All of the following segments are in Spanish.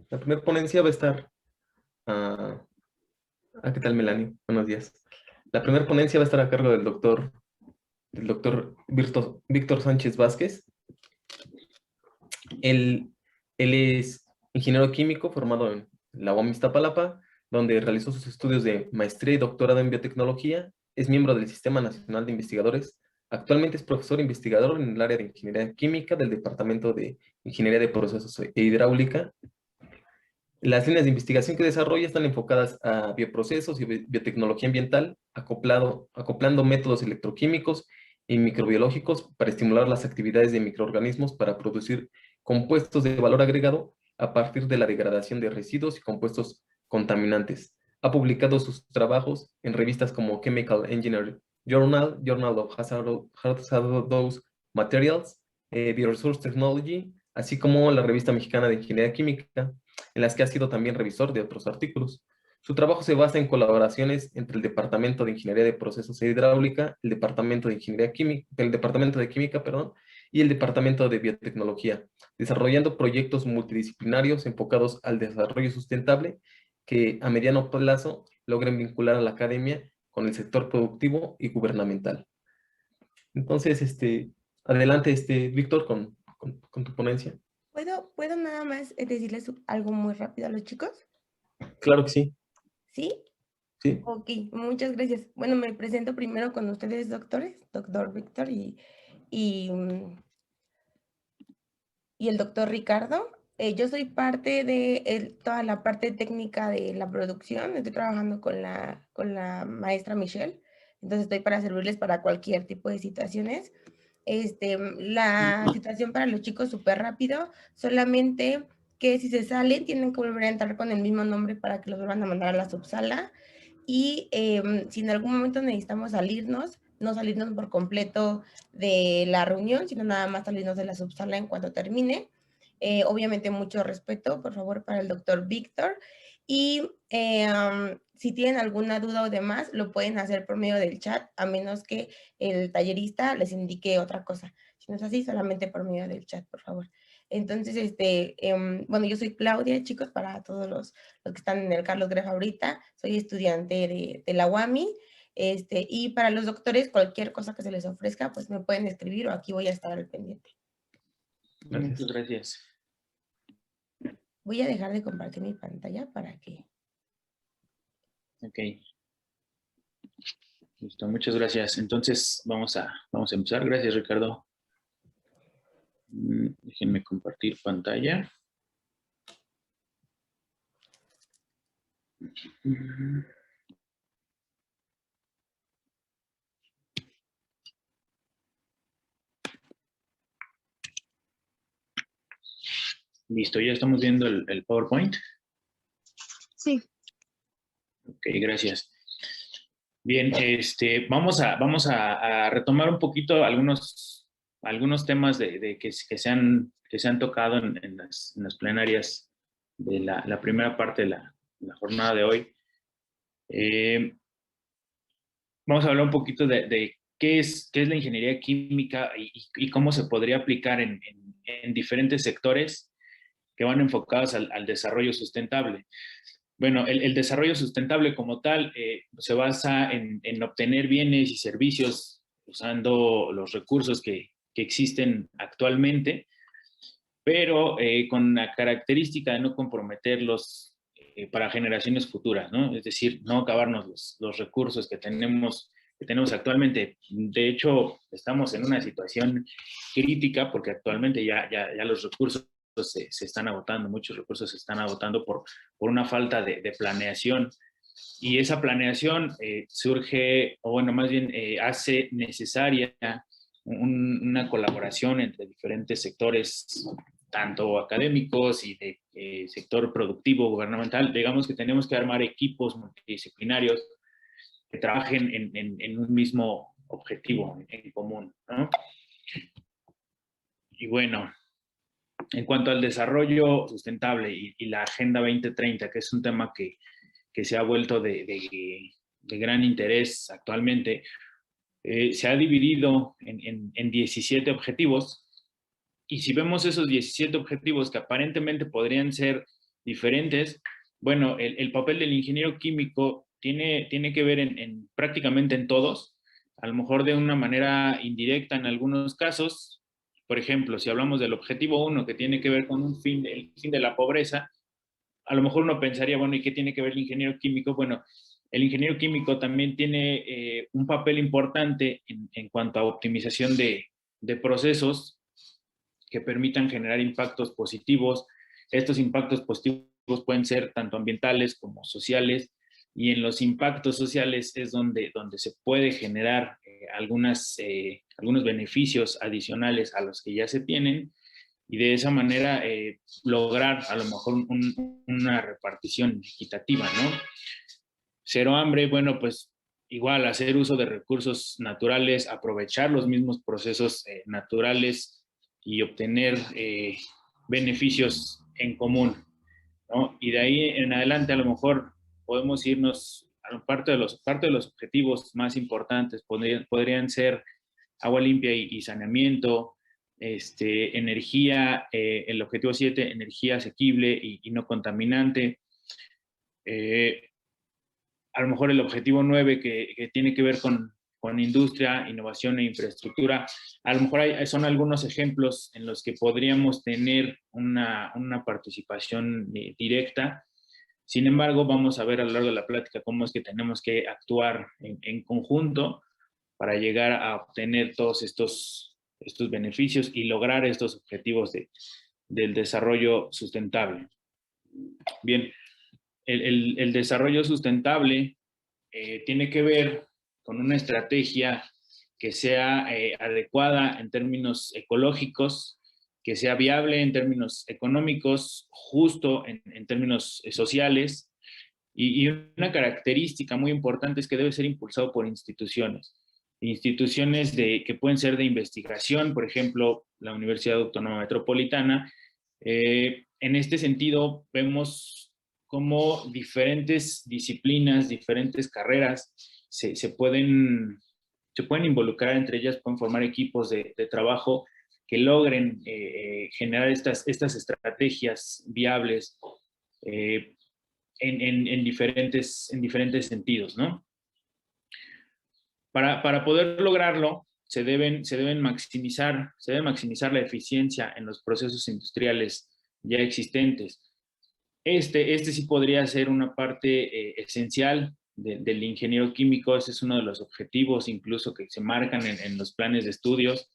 La primera ponencia va a estar... ¿qué tal, Melanie? Buenos días. La primera ponencia va a estar a cargo del doctor Víctor Sánchez Vázquez. Él, él es ingeniero químico formado en la UAM Iztapalapa, donde realizó sus estudios de maestría y doctorado en biotecnología. Es miembro del Sistema Nacional de Investigadores. Actualmente es profesor investigador en el área de ingeniería química del Departamento de Ingeniería de Procesos e Hidráulica. Las líneas de investigación que desarrolla están enfocadas a bioprocesos y biotecnología ambiental, acoplando métodos electroquímicos y microbiológicos para estimular las actividades de microorganismos para producir compuestos de valor agregado a partir de la degradación de residuos y compuestos contaminantes. Ha publicado sus trabajos en revistas como Chemical Engineering Journal, Journal of Hazardous Materials, Bioresource Technology, así como la revista mexicana de Ingeniería Química, en las que ha sido también revisor de otros artículos. Su trabajo se basa en colaboraciones entre el Departamento de Ingeniería de Procesos e Hidráulica, el Departamento de Ingeniería Química, el Departamento de Química, perdón, y el Departamento de Biotecnología, desarrollando proyectos multidisciplinarios enfocados al desarrollo sustentable que a mediano plazo logren vincular a la academia con el sector productivo y gubernamental. Entonces, adelante, Víctor, con tu ponencia. ¿Puedo nada más decirles algo muy rápido a los chicos? Claro que sí, ¿Sí? sí. Ok, muchas gracias. Bueno, me presento primero con ustedes, doctores, doctor Víctor y, mm, y el doctor Ricardo. Yo soy parte de toda la parte técnica de la producción. Estoy trabajando con la maestra Michelle. Entonces estoy para servirles para cualquier tipo de situaciones. La situación para los chicos súper rápido, solamente que si se salen tienen que volver a entrar con el mismo nombre para que los vuelvan a mandar a la subsala. Y si en algún momento necesitamos salirnos, no salirnos por completo de la reunión, sino nada más salirnos de la subsala en cuanto termine. Obviamente mucho respeto, por favor, para el doctor Víctor. Y si tienen alguna duda o demás, lo pueden hacer por medio del chat, a menos que el tallerista les indique otra cosa. Si no es así, solamente por medio del chat, por favor. Entonces, bueno, yo soy Claudia, chicos, para todos los que están en el Carlos Greff ahorita. Soy estudiante de la UAMI. Y para los doctores, cualquier cosa que se les ofrezca, pues me pueden escribir o aquí voy a estar al pendiente. Gracias. Muchas gracias. Voy a dejar de compartir mi pantalla para que... Ok, listo, muchas gracias. Entonces vamos a empezar. Gracias, Ricardo. Déjenme compartir pantalla. Listo, ya estamos viendo el PowerPoint. Sí. Ok, gracias. Bien, vamos a retomar un poquito algunos temas que se han tocado en las plenarias de la primera parte de la jornada de hoy. Vamos a hablar un poquito de qué es la ingeniería química y cómo se podría aplicar en diferentes sectores que van enfocados al desarrollo sustentable. Bueno, el desarrollo sustentable como tal se basa en obtener bienes y servicios usando los recursos que existen actualmente, pero con la característica de no comprometerlos para generaciones futuras, ¿no? Es decir, no acabarnos los recursos que tenemos actualmente. De hecho, estamos en una situación crítica porque actualmente ya los recursos se están agotando, muchos recursos se están agotando por una falta de planeación. Y esa planeación surge, o bueno, más bien hace necesaria una colaboración entre diferentes sectores, tanto académicos y de sector productivo, gubernamental. Digamos que tenemos que armar equipos multidisciplinarios que trabajen en un mismo objetivo en común, ¿no? Y bueno, en cuanto al desarrollo sustentable y la Agenda 2030, que es un tema que se ha vuelto de gran interés actualmente, se ha dividido en 17 objetivos. Y si vemos esos 17 objetivos que aparentemente podrían ser diferentes. Bueno, el papel del ingeniero químico tiene que ver prácticamente en todos, a lo mejor de una manera indirecta en algunos casos. Por ejemplo, si hablamos del objetivo 1, que tiene que ver con el fin de la pobreza, a lo mejor uno pensaría, bueno, ¿y qué tiene que ver el ingeniero químico? Bueno, el ingeniero químico también tiene un papel importante en cuanto a optimización de procesos que permitan generar impactos positivos. Estos impactos positivos pueden ser tanto ambientales como sociales, y en los impactos sociales es donde se puede generar algunos beneficios adicionales a los que ya se tienen, y de esa manera lograr a lo mejor una repartición equitativa, ¿no? Cero hambre, bueno, pues igual hacer uso de recursos naturales, aprovechar los mismos procesos naturales y obtener beneficios en común, ¿no? Y de ahí en adelante a lo mejor podemos irnos a parte de los objetivos más importantes. Podrían ser agua limpia y saneamiento, energía, el objetivo 7, energía asequible y no contaminante. A lo mejor el objetivo 9, que tiene que ver con industria, innovación e infraestructura. A lo mejor son algunos ejemplos en los que podríamos tener una participación directa. Sin embargo, vamos a ver a lo largo de la plática cómo es que tenemos que actuar en conjunto para llegar a obtener todos estos beneficios y lograr estos objetivos del desarrollo sustentable. Bien, el desarrollo sustentable tiene que ver con una estrategia que sea adecuada en términos ecológicos, que sea viable en términos económicos, justo en términos sociales, y una característica muy importante es que debe ser impulsado por instituciones que pueden ser de investigación, por ejemplo, la Universidad Autónoma Metropolitana. En este sentido, vemos cómo diferentes disciplinas, diferentes carreras se pueden involucrar entre ellas, pueden formar equipos de trabajo que logren generar estas estrategias viables en diferentes sentidos, ¿no? Para poder lograrlo, se debe maximizar la eficiencia en los procesos industriales ya existentes. Este sí podría ser una parte esencial del ingeniero químico. Ese es uno de los objetivos incluso que se marcan en los planes de estudios,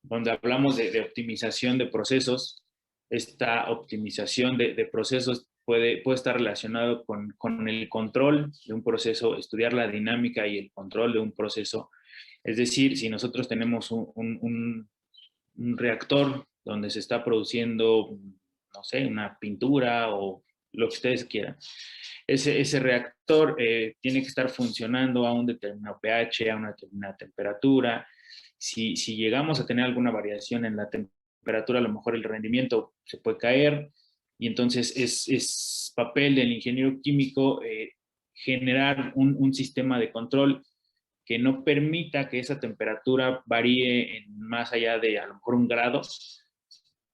donde hablamos de optimización de procesos. Esta optimización de procesos puede estar relacionado con el control de un proceso, estudiar la dinámica y el control de un proceso. Es decir, si nosotros tenemos un reactor donde se está produciendo, no sé, una pintura o lo que ustedes quieran, ese reactor tiene que estar funcionando a un determinado pH, a una determinada temperatura. Si llegamos a tener alguna variación en la temperatura, a lo mejor el rendimiento se puede caer, y entonces es papel del ingeniero químico generar un sistema de control que no permita que esa temperatura varíe en más allá de a lo mejor 1 grado.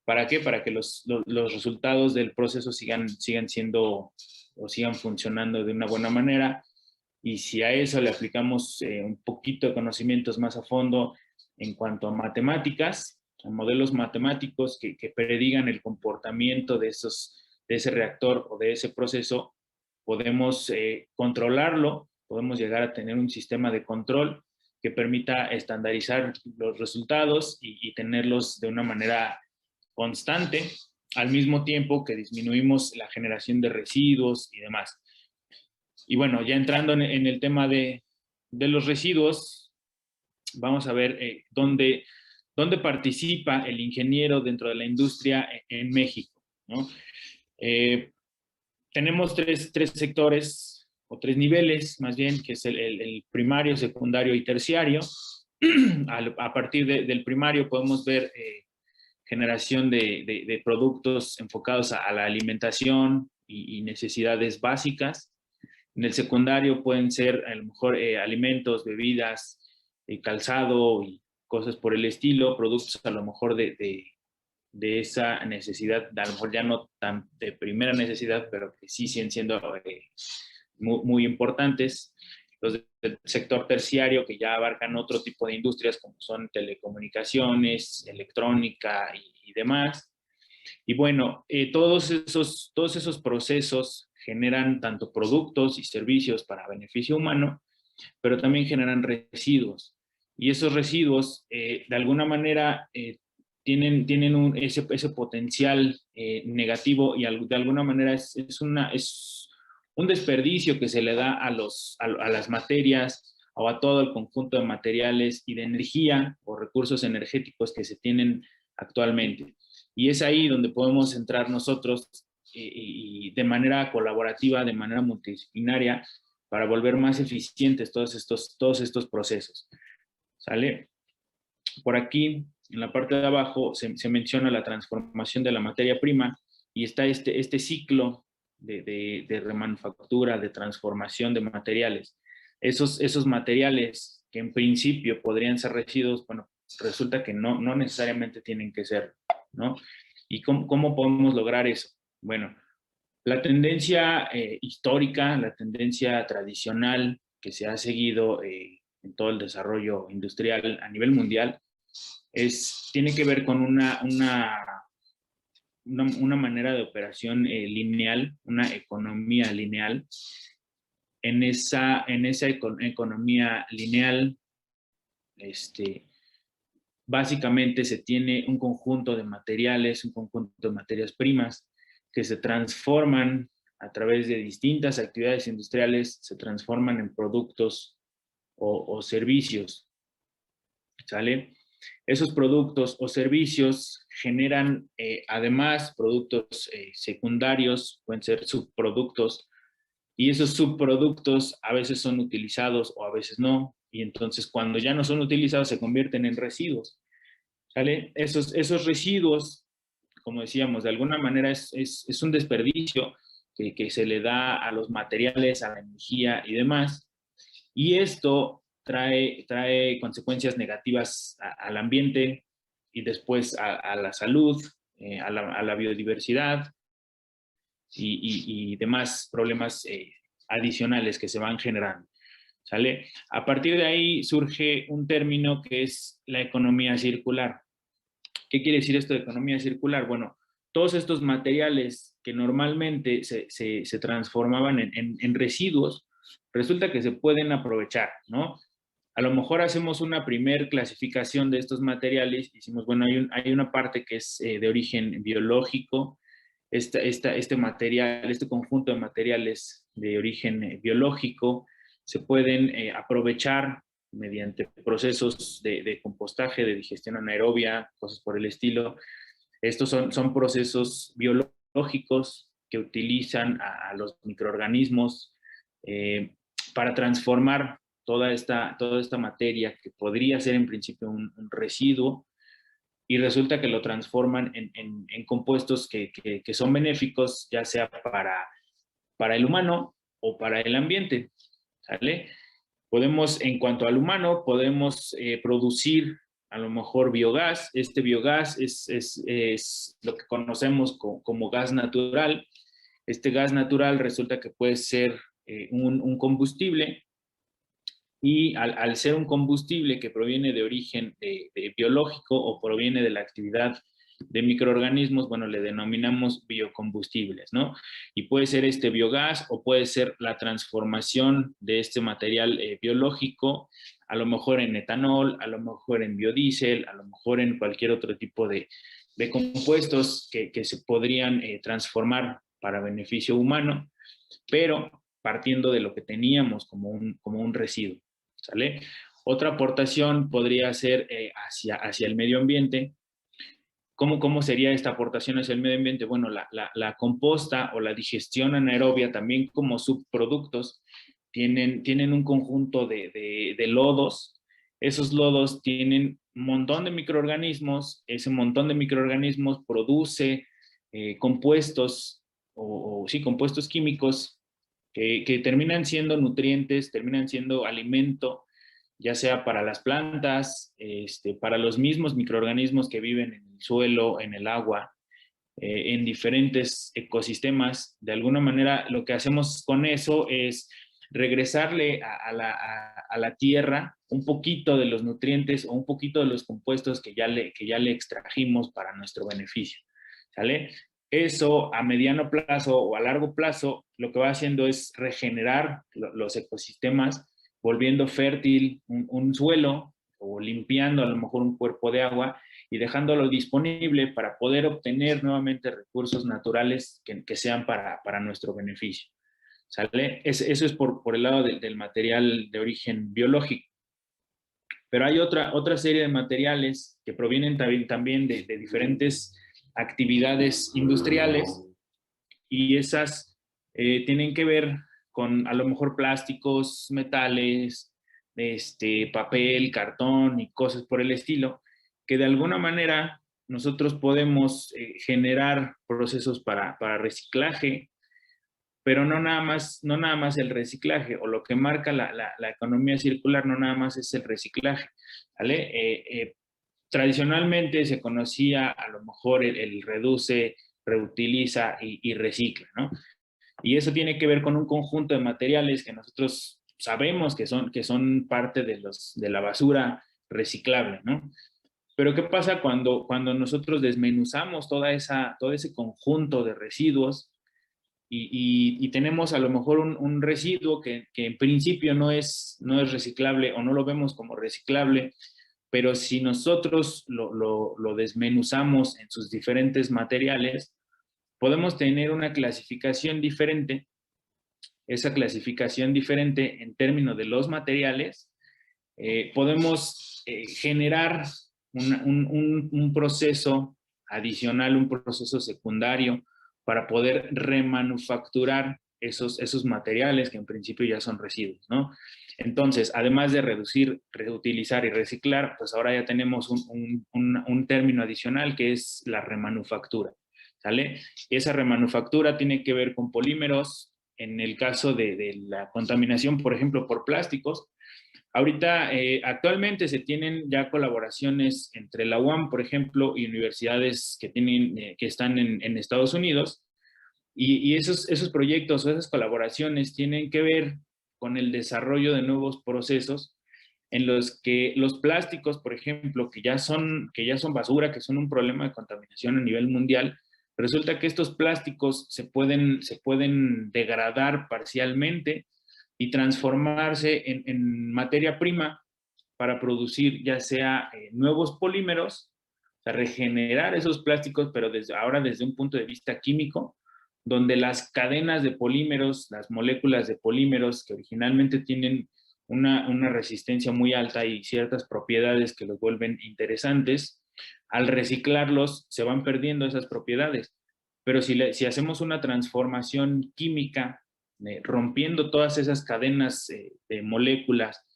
¿Para qué? Para que los resultados del proceso sigan siendo o sigan funcionando de una buena manera. Y si a eso le aplicamos un poquito de conocimientos más a fondo en cuanto a matemáticas, a modelos matemáticos que predigan el comportamiento de ese reactor o de ese proceso, podemos controlarlo, podemos llegar a tener un sistema de control que permita estandarizar los resultados y tenerlos de una manera constante, al mismo tiempo que disminuimos la generación de residuos y demás. Y bueno, ya entrando en el tema de los residuos, vamos a ver dónde participa el ingeniero dentro de la industria en México, ¿no? Tenemos tres sectores, o 3 niveles, más bien, que es el primario, secundario y terciario. A partir del primario podemos ver generación de productos enfocados a la alimentación y necesidades básicas. En el secundario pueden ser a lo mejor alimentos, bebidas, calzado y cosas por el estilo, productos a lo mejor de esa necesidad, a lo mejor ya no tan de primera necesidad, pero que sí siguen siendo muy, muy importantes. Los del sector terciario, que ya abarcan otro tipo de industrias como son telecomunicaciones, electrónica y demás. Y bueno, todos esos procesos generan tanto productos y servicios para beneficio humano, pero también generan residuos. Y esos residuos, de alguna manera, tienen ese potencial negativo y de alguna manera es un desperdicio que se le da a las materias o a todo el conjunto de materiales y de energía o recursos energéticos que se tienen actualmente. Y es ahí donde podemos entrar nosotros y de manera colaborativa, de manera multidisciplinaria, para volver más eficientes todos estos procesos. ¿Sale? Por aquí, en la parte de abajo, se menciona la transformación de la materia prima y está este ciclo de remanufactura, de transformación de materiales. Esos materiales que en principio podrían ser residuos, bueno, resulta que no necesariamente tienen que ser, ¿no? ¿Y cómo podemos lograr eso? Bueno, la tendencia histórica, la tendencia tradicional que se ha seguido en todo el desarrollo industrial a nivel mundial tiene que ver con una manera de operación lineal, una economía lineal. En esa economía lineal, básicamente se tiene un conjunto de materiales, un conjunto de materias primas que se transforman a través de distintas actividades industriales, se transforman en productos o servicios. ¿Sale? Esos productos o servicios generan además productos secundarios, pueden ser subproductos, y esos subproductos a veces son utilizados o a veces no, y entonces cuando ya no son utilizados se convierten en residuos. ¿Sale? Esos residuos, como decíamos, de alguna manera es un desperdicio que se le da a los materiales, a la energía y demás, y esto trae consecuencias negativas al ambiente y después a la salud, a la biodiversidad y demás problemas adicionales que se van generando. ¿Sale? A partir de ahí surge un término que es la economía circular. ¿Qué quiere decir esto de economía circular? Bueno, todos estos materiales que normalmente se transformaban en residuos, resulta que se pueden aprovechar, ¿no? A lo mejor hacemos una primer clasificación de estos materiales y decimos, bueno, hay una parte que es de origen biológico, este material, este conjunto de materiales de origen biológico se pueden aprovechar mediante procesos de compostaje, de digestión anaerobia, cosas por el estilo. Estos son procesos biológicos que utilizan a los microorganismos para transformar toda esta materia que podría ser en principio un residuo, y resulta que lo transforman en compuestos que son benéficos, ya sea para el humano o para el ambiente. ¿Sale? Podemos, en cuanto al humano, podemos producir a lo mejor biogás. Este biogás es lo que conocemos como gas natural. Este gas natural resulta que puede ser un combustible, y al ser un combustible que proviene de origen biológico o proviene de la actividad de microorganismos, bueno, le denominamos biocombustibles, ¿no? Y puede ser este biogás o puede ser la transformación de este material biológico, a lo mejor en etanol, a lo mejor en biodiesel, a lo mejor en cualquier otro tipo de compuestos que se podrían transformar para beneficio humano, pero partiendo de lo que teníamos como un residuo. ¿Sale? Otra aportación podría ser hacia el medio ambiente. ¿Cómo sería esta aportación hacia el medio ambiente? Bueno, la composta o la digestión anaerobia, también como subproductos, tienen un conjunto de lodos. Esos lodos tienen un montón de microorganismos. Ese montón de microorganismos produce compuestos compuestos químicos que terminan siendo nutrientes, terminan siendo alimento ya sea para las plantas, para los mismos microorganismos que viven en el suelo, en el agua, en diferentes ecosistemas. De alguna manera, lo que hacemos con eso es regresarle a la tierra un poquito de los nutrientes o un poquito de los compuestos que ya le extrajimos para nuestro beneficio, ¿sale? Eso a mediano plazo o a largo plazo lo que va haciendo es regenerar los ecosistemas, volviendo fértil un suelo o limpiando a lo mejor un cuerpo de agua y dejándolo disponible para poder obtener nuevamente recursos naturales que sean para nuestro beneficio. ¿Sale? Eso es por el lado del material de origen biológico. Pero hay otra serie de materiales que provienen también de diferentes actividades industriales y esas tienen que ver con a lo mejor plásticos, metales, papel, cartón y cosas por el estilo, que de alguna manera nosotros podemos generar procesos para reciclaje, pero no nada más el reciclaje, o lo que marca la economía circular no nada más es el reciclaje, ¿vale? Tradicionalmente se conocía a lo mejor el reduce, reutiliza y recicla, ¿no? Y eso tiene que ver con un conjunto de materiales que nosotros sabemos que son parte de la basura reciclable, ¿no? Pero ¿qué pasa cuando nosotros desmenuzamos todo ese conjunto de residuos y tenemos a lo mejor un residuo que en principio no es reciclable o no lo vemos como reciclable, pero si nosotros lo desmenuzamos en sus diferentes materiales, podemos tener una clasificación diferente. Esa clasificación diferente en términos de los materiales, podemos generar un proceso adicional, un proceso secundario para poder remanufacturar esos materiales que en principio ya son residuos, ¿no? Entonces, además de reducir, reutilizar y reciclar, pues ahora ya tenemos un término adicional que es la remanufactura, ¿sale? Y esa remanufactura tiene que ver con polímeros. En el caso de la contaminación, por ejemplo, por plásticos, ahorita, actualmente se tienen ya colaboraciones entre la UAM, por ejemplo, y universidades que están en Estados Unidos, y esos proyectos o esas colaboraciones tienen que ver con el desarrollo de nuevos procesos en los que los plásticos, por ejemplo, que ya son basura, que son un problema de contaminación a nivel mundial, resulta que estos plásticos se pueden degradar parcialmente y transformarse en materia prima para producir ya sea nuevos polímeros, o sea, regenerar esos plásticos, pero ahora desde un punto de vista químico, donde las cadenas de polímeros, las moléculas de polímeros que originalmente tienen una resistencia muy alta y ciertas propiedades que los vuelven interesantes, al reciclarlos se van perdiendo esas propiedades. Pero si hacemos una transformación química, rompiendo todas esas cadenas de moléculas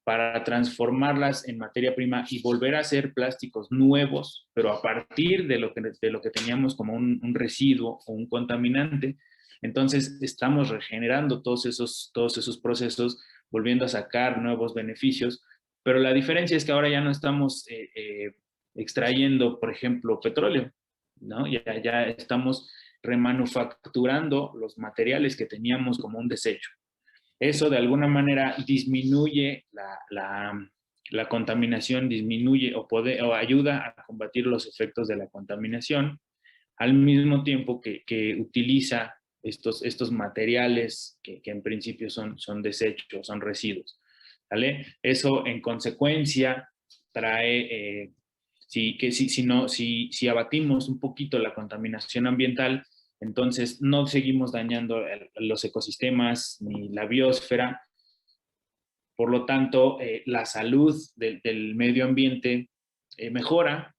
para transformarlas en materia prima y volver a hacer plásticos nuevos, pero a partir de lo que teníamos como un residuo o un contaminante, entonces estamos regenerando todos esos procesos, volviendo a sacar nuevos beneficios, pero la diferencia es que ahora ya no estamos extrayendo, por ejemplo, petróleo, ¿no? Ya estamos remanufacturando los materiales que teníamos como un desecho. Eso de alguna manera disminuye la contaminación, disminuye o ayuda a combatir los efectos de la contaminación, al mismo tiempo que utiliza estos materiales que en principio son desechos, son residuos, ¿vale? Eso en consecuencia trae, si abatimos un poquito la contaminación ambiental, entonces no seguimos dañando los ecosistemas ni la biosfera. Por lo tanto, la salud del medio ambiente mejora.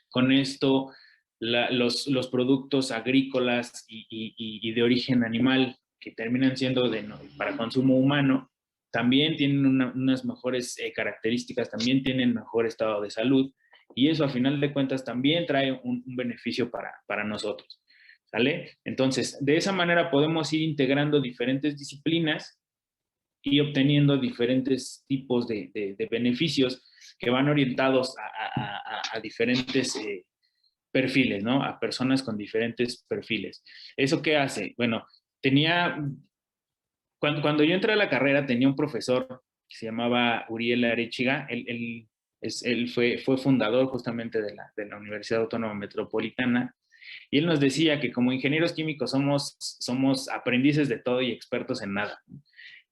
Con esto, los productos agrícolas y de origen animal que terminan siendo para consumo humano también tienen unas mejores características, también tienen mejor estado de salud, y eso a final de cuentas también trae un beneficio para nosotros, ¿sale? Entonces, de esa manera podemos ir integrando diferentes disciplinas y obteniendo diferentes tipos de beneficios que van orientados a diferentes perfiles, ¿no? A personas con diferentes perfiles. ¿Eso qué hace? Bueno, cuando yo entré a la carrera tenía un profesor que se llamaba Uriel Arechiga. Él fue fundador justamente de la Universidad Autónoma Metropolitana, y él nos decía que como ingenieros químicos somos aprendices de todo y expertos en nada.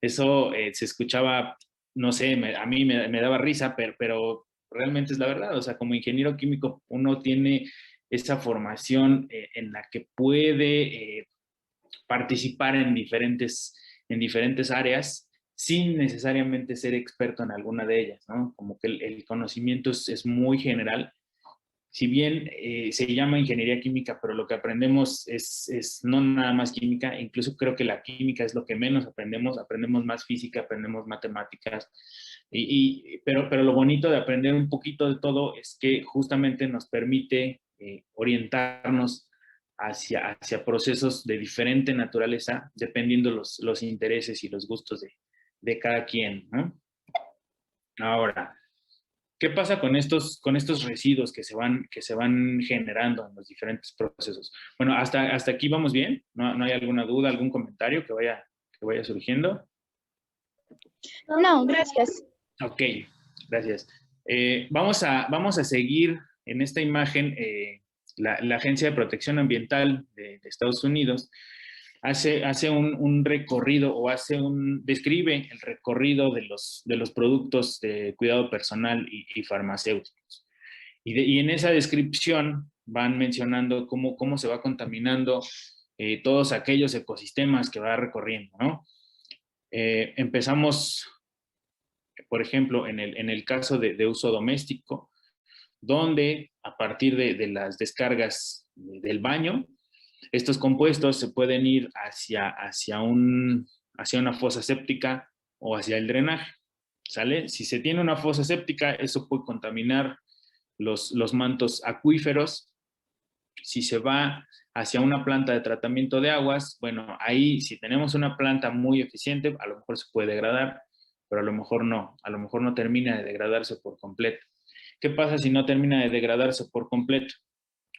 Eso se escuchaba, no sé, a mí me daba risa, pero realmente es la verdad. O sea, como ingeniero químico uno tiene esa formación en la que puede participar en diferentes áreas sin necesariamente ser experto en alguna de ellas, ¿no? Como que el conocimiento es muy general. Si bien se llama ingeniería química, pero lo que aprendemos es no nada más química. Incluso creo que la química es lo que menos aprendemos más física, aprendemos matemáticas, pero lo bonito de aprender un poquito de todo es que justamente nos permite orientarnos hacia procesos de diferente naturaleza, dependiendo los intereses y los gustos de cada quien, ¿no? Ahora, ¿qué pasa con estos residuos que se van generando en los diferentes procesos? Bueno, hasta aquí vamos bien. ¿No hay alguna duda, algún comentario que vaya surgiendo? No, gracias. Ok, gracias. Vamos a seguir en esta imagen. La Agencia de Protección Ambiental de Estados Unidos hace un recorrido o describe el recorrido de los productos de cuidado personal y farmacéuticos. Y en esa descripción van mencionando cómo se va contaminando todos aquellos ecosistemas que va recorriendo, ¿no? Empezamos, por ejemplo, en el caso de uso doméstico, donde a partir de las descargas del baño, estos compuestos se pueden ir hacia una fosa séptica o hacia el drenaje, ¿sale? Si se tiene una fosa séptica, eso puede contaminar los mantos acuíferos. Si se va hacia una planta de tratamiento de aguas, bueno, ahí si tenemos una planta muy eficiente, a lo mejor se puede degradar, pero a lo mejor no termina de degradarse por completo. ¿Qué pasa si no termina de degradarse por completo?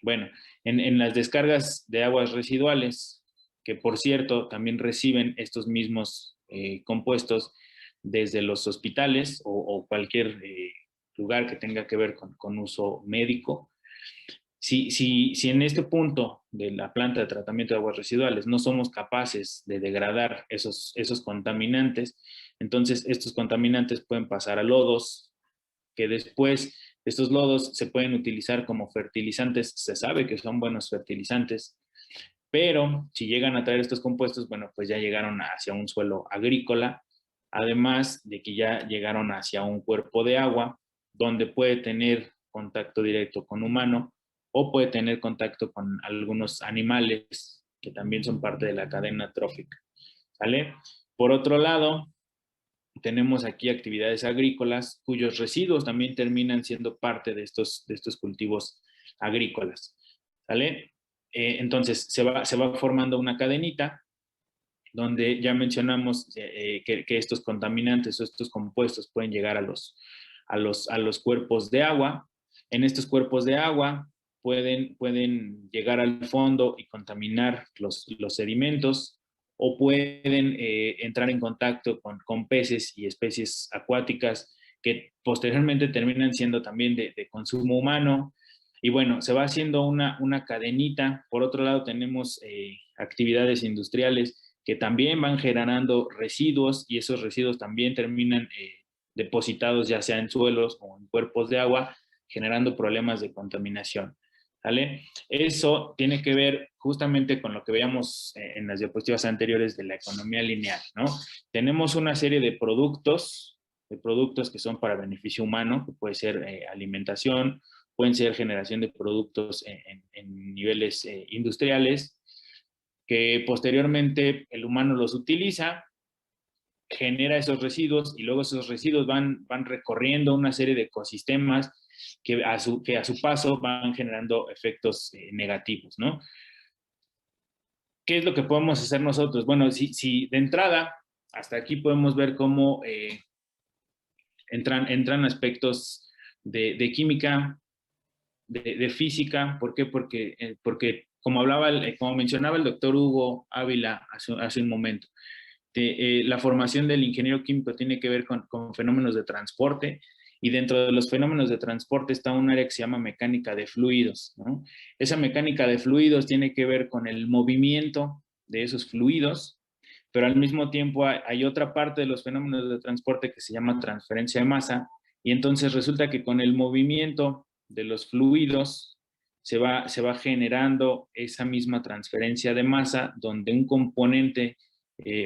Bueno, en las descargas de aguas residuales, que por cierto también reciben estos mismos compuestos desde los hospitales o cualquier lugar que tenga que ver con uso médico. Si en este punto de la planta de tratamiento de aguas residuales no somos capaces de degradar esos contaminantes, entonces estos contaminantes pueden pasar a lodos, que después estos lodos se pueden utilizar como fertilizantes. Se sabe que son buenos fertilizantes, pero si llegan a traer estos compuestos, bueno, pues ya llegaron hacia un suelo agrícola, además de que ya llegaron hacia un cuerpo de agua, donde puede tener contacto directo con humano o puede tener contacto con algunos animales que también son parte de la cadena trófica, ¿sale? Por otro lado, tenemos aquí actividades agrícolas cuyos residuos también terminan siendo parte de estos cultivos agrícolas, ¿sale? Entonces se va formando una cadenita donde ya mencionamos que estos contaminantes o estos compuestos pueden llegar a los cuerpos de agua. En estos cuerpos de agua pueden llegar al fondo y contaminar los sedimentos, o pueden entrar en contacto con peces y especies acuáticas que posteriormente terminan siendo también de consumo humano. Y bueno, se va haciendo una cadenita. Por otro lado, tenemos actividades industriales que también van generando residuos, y esos residuos también terminan depositados ya sea en suelos o en cuerpos de agua, generando problemas de contaminación. ¿Vale? Eso tiene que ver justamente con lo que veíamos en las diapositivas anteriores de la economía lineal, ¿no? Tenemos una serie de productos que son para beneficio humano, que puede ser alimentación, pueden ser generación de productos en niveles industriales, que posteriormente el humano los utiliza, genera esos residuos, y luego esos residuos van recorriendo una serie de ecosistemas que a su paso van generando efectos negativos, ¿no? ¿Qué es lo que podemos hacer nosotros? Bueno, si de entrada hasta aquí podemos ver cómo entran aspectos de química, de física. ¿Por qué? Porque como mencionaba el doctor Hugo Ávila hace un momento, la formación del ingeniero químico tiene que ver con fenómenos de transporte, y dentro de los fenómenos de transporte está un área que se llama mecánica de fluidos, ¿no? Esa mecánica de fluidos tiene que ver con el movimiento de esos fluidos, pero al mismo tiempo hay otra parte de los fenómenos de transporte que se llama transferencia de masa, y entonces resulta que con el movimiento de los fluidos se va generando esa misma transferencia de masa, donde un componente,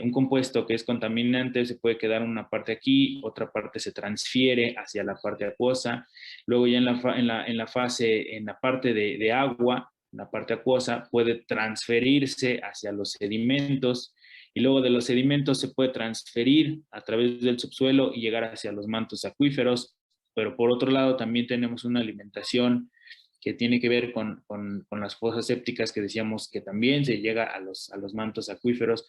un compuesto que es contaminante se puede quedar una parte aquí, otra parte se transfiere hacia la parte acuosa, luego ya en la parte de agua, la parte acuosa puede transferirse hacia los sedimentos, y luego de los sedimentos se puede transferir a través del subsuelo y llegar hacia los mantos acuíferos. Pero por otro lado también tenemos una alimentación que tiene que ver con las fosas sépticas, que decíamos que también se llega a los mantos acuíferos,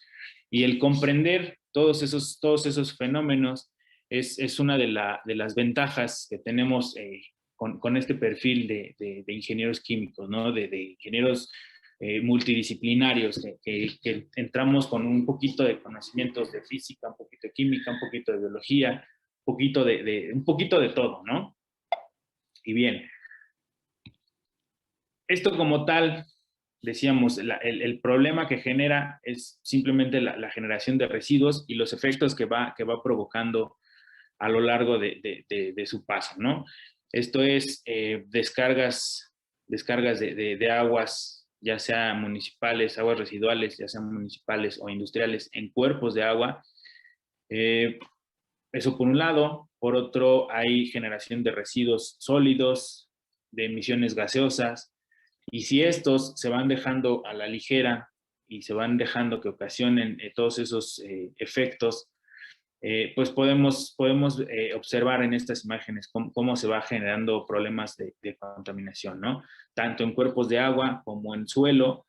y el comprender todos esos fenómenos es una de las ventajas que tenemos con este perfil de ingenieros químicos, ¿no? De ingenieros multidisciplinarios, que entramos con un poquito de conocimientos de física, un poquito de química, un poquito de biología, un poquito de todo, ¿no? Y bien, esto como tal, decíamos, el problema que genera es simplemente la generación de residuos y los efectos que va provocando a lo largo de su paso, ¿no? Esto es descargas de aguas, ya sea municipales, aguas residuales, ya sean municipales o industriales, en cuerpos de agua. Eso por un lado. Por otro, hay generación de residuos sólidos, de emisiones gaseosas, y si estos se van dejando a la ligera y se van dejando que ocasionen todos esos efectos, pues podemos observar en estas imágenes cómo se va generando problemas de contaminación, ¿no? Tanto en cuerpos de agua como en suelo.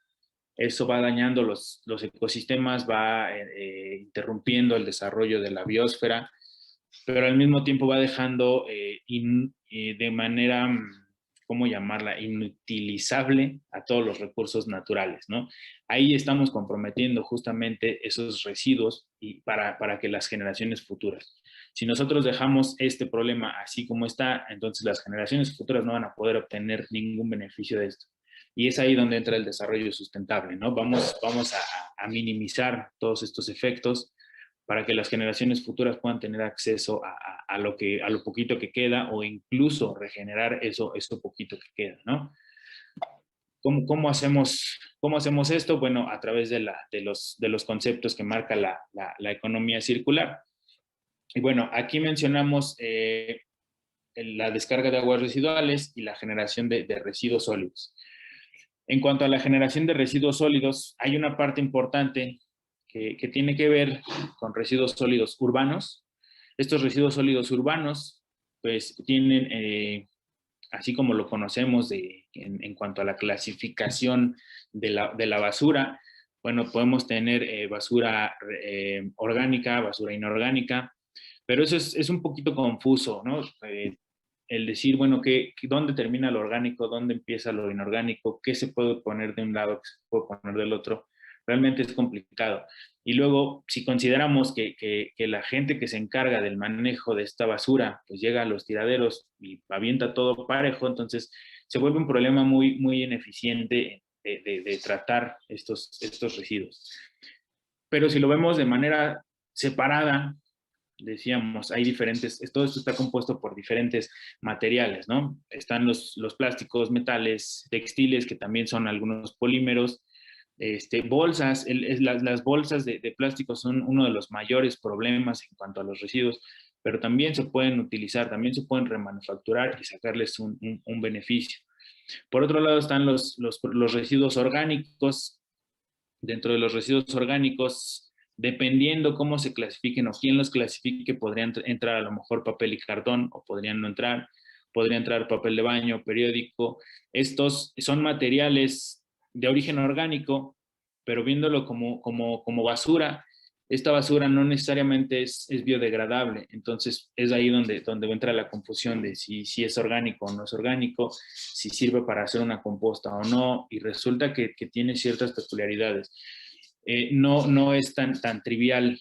Eso va dañando los ecosistemas, va interrumpiendo el desarrollo de la biosfera, pero al mismo tiempo va dejando de manera, ¿cómo llamarla?, inutilizable a todos los recursos naturales, ¿no? Ahí estamos comprometiendo justamente esos residuos para que las generaciones futuras. Si nosotros dejamos este problema así como está, entonces las generaciones futuras no van a poder obtener ningún beneficio de esto. Y es ahí donde entra el desarrollo sustentable, ¿no? Vamos a minimizar todos estos efectos para que las generaciones futuras puedan tener acceso a lo poquito que queda, o incluso regenerar eso poquito que queda, ¿no? ¿Cómo hacemos esto? Bueno, a través de los conceptos que marca la economía circular. Y bueno, aquí mencionamos la descarga de aguas residuales y la generación de residuos sólidos. En cuanto a la generación de residuos sólidos, hay una parte importante que tiene que ver con residuos sólidos urbanos. Estos residuos sólidos urbanos, pues tienen, así como lo conocemos en cuanto a la clasificación de la basura, bueno, podemos tener basura orgánica, basura inorgánica, pero eso es un poquito confuso, ¿no? El decir, bueno, ¿dónde termina lo orgánico? ¿Dónde empieza lo inorgánico? ¿Qué se puede poner de un lado? ¿Qué se puede poner del otro? Realmente es complicado. Y luego, si consideramos que la gente que se encarga del manejo de esta basura, pues llega a los tiraderos y avienta todo parejo, entonces se vuelve un problema muy, muy ineficiente de tratar estos residuos. Pero si lo vemos de manera separada, decíamos, todo esto está compuesto por diferentes materiales, ¿no? Están los plásticos, metales, textiles, que también son algunos polímeros, bolsas. Las bolsas de plástico son uno de los mayores problemas en cuanto a los residuos, pero también se pueden utilizar, también se pueden remanufacturar y sacarles un beneficio. Por otro lado están los residuos orgánicos. Dentro de los residuos orgánicos, dependiendo cómo se clasifiquen o quién los clasifique, podrían entrar a lo mejor papel y cartón, o podrían no entrar. Podría entrar papel de baño, periódico. Estos son materiales de origen orgánico, pero viéndolo como basura, esta basura no necesariamente es biodegradable. Entonces es ahí donde entra la confusión de si es orgánico o no es orgánico, si sirve para hacer una composta o no, y resulta que tiene ciertas peculiaridades. No es tan trivial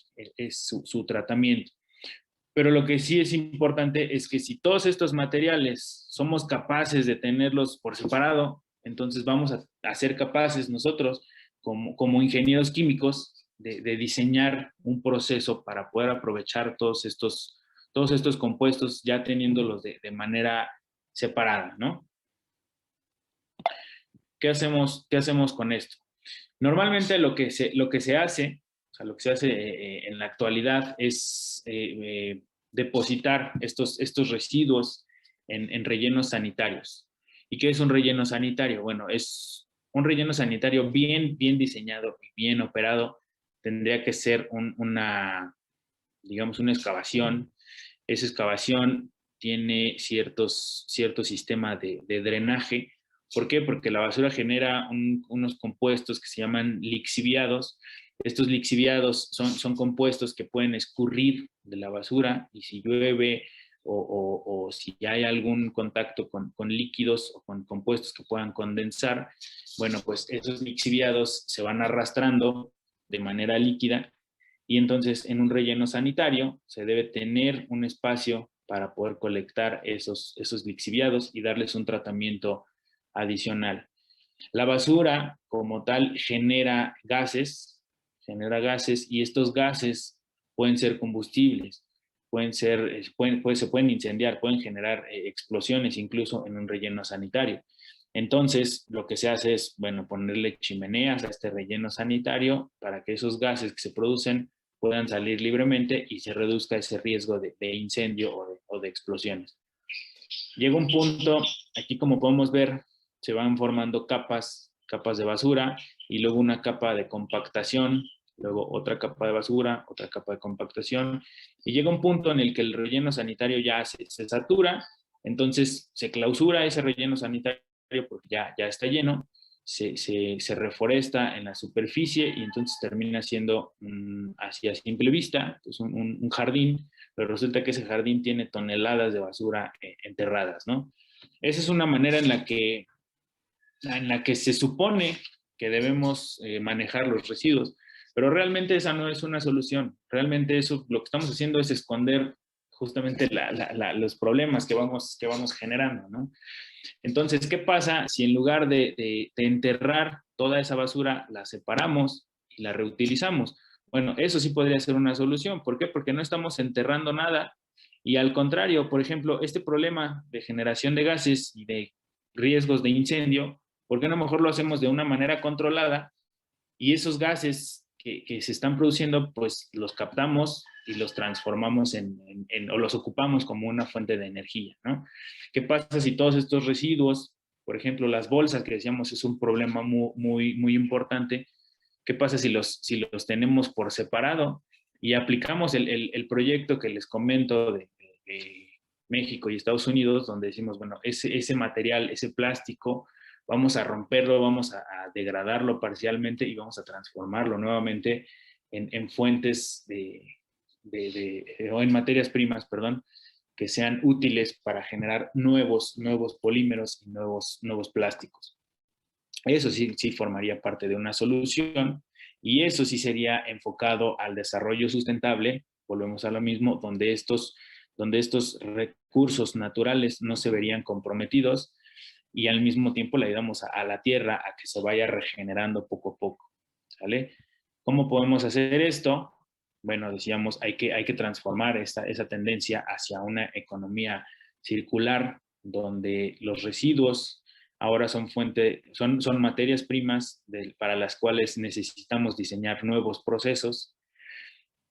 su tratamiento. Pero lo que sí es importante es que si todos estos materiales somos capaces de tenerlos por separado, entonces vamos a ser capaces nosotros, como ingenieros químicos, de diseñar un proceso para poder aprovechar todos estos compuestos ya teniéndolos de manera separada, ¿no? ¿Qué hacemos con esto? Normalmente lo que se hace, o sea, lo que se hace en la actualidad es depositar estos residuos en rellenos sanitarios. ¿Y qué es un relleno sanitario? Bueno, es un relleno sanitario bien diseñado y bien operado. Tendría que ser digamos, una excavación. Esa excavación tiene cierto sistema de drenaje. ¿Por qué? Porque la basura genera unos compuestos que se llaman lixiviados. Estos lixiviados son compuestos que pueden escurrir de la basura, y si llueve o si hay algún contacto con líquidos o con compuestos que puedan condensar, bueno, pues esos lixiviados se van arrastrando de manera líquida, y entonces en un relleno sanitario se debe tener un espacio para poder colectar esos lixiviados y darles un tratamiento adicional. La basura como tal genera gases, y estos gases pueden ser combustibles, se pueden incendiar, pueden generar explosiones incluso en un relleno sanitario. Entonces, lo que se hace es, bueno, ponerle chimeneas a este relleno sanitario para que esos gases que se producen puedan salir libremente y se reduzca ese riesgo de incendio o de explosiones. Llega un punto, aquí como podemos ver, se van formando capas de basura, y luego una capa de compactación, luego otra capa de basura, otra capa de compactación, y llega un punto en el que el relleno sanitario ya se satura. Entonces se clausura ese relleno sanitario porque ya está lleno, se reforesta en la superficie, y entonces termina siendo, así a simple vista, pues un jardín, pero resulta que ese jardín tiene toneladas de basura enterradas, ¿no? Esa es una manera en la que se supone que debemos manejar los residuos, pero realmente esa no es una solución. Realmente eso, lo que estamos haciendo es esconder justamente los problemas que vamos generando, ¿no? Entonces, ¿qué pasa si en lugar de enterrar toda esa basura, la separamos y la reutilizamos? Bueno, eso sí podría ser una solución. ¿Por qué? Porque no estamos enterrando nada, y al contrario, por ejemplo, este problema de generación de gases y de riesgos de incendio, ¿por qué no mejor lo hacemos de una manera controlada, y esos gases que se están produciendo, pues los captamos y los transformamos o los ocupamos como una fuente de energía, ¿no? ¿Qué pasa si todos estos residuos, por ejemplo, las bolsas que decíamos es un problema muy importante? ¿Qué pasa si los tenemos por separado y aplicamos el proyecto que les comento de México y Estados Unidos, donde decimos, bueno, ese material, ese plástico, vamos a romperlo, vamos a degradarlo parcialmente y vamos a transformarlo nuevamente en fuentes o en materias primas, perdón, que sean útiles para generar nuevos polímeros y nuevos plásticos. Eso sí formaría parte de una solución, y eso sí sería enfocado al desarrollo sustentable. Volvemos a lo mismo, donde estos recursos naturales no se verían comprometidos, y al mismo tiempo le ayudamos a la tierra a que se vaya regenerando poco a poco, ¿sale? ¿Cómo podemos hacer esto? Bueno, decíamos, hay que transformar esa tendencia hacia una economía circular, donde los residuos ahora son materias primas para las cuales necesitamos diseñar nuevos procesos.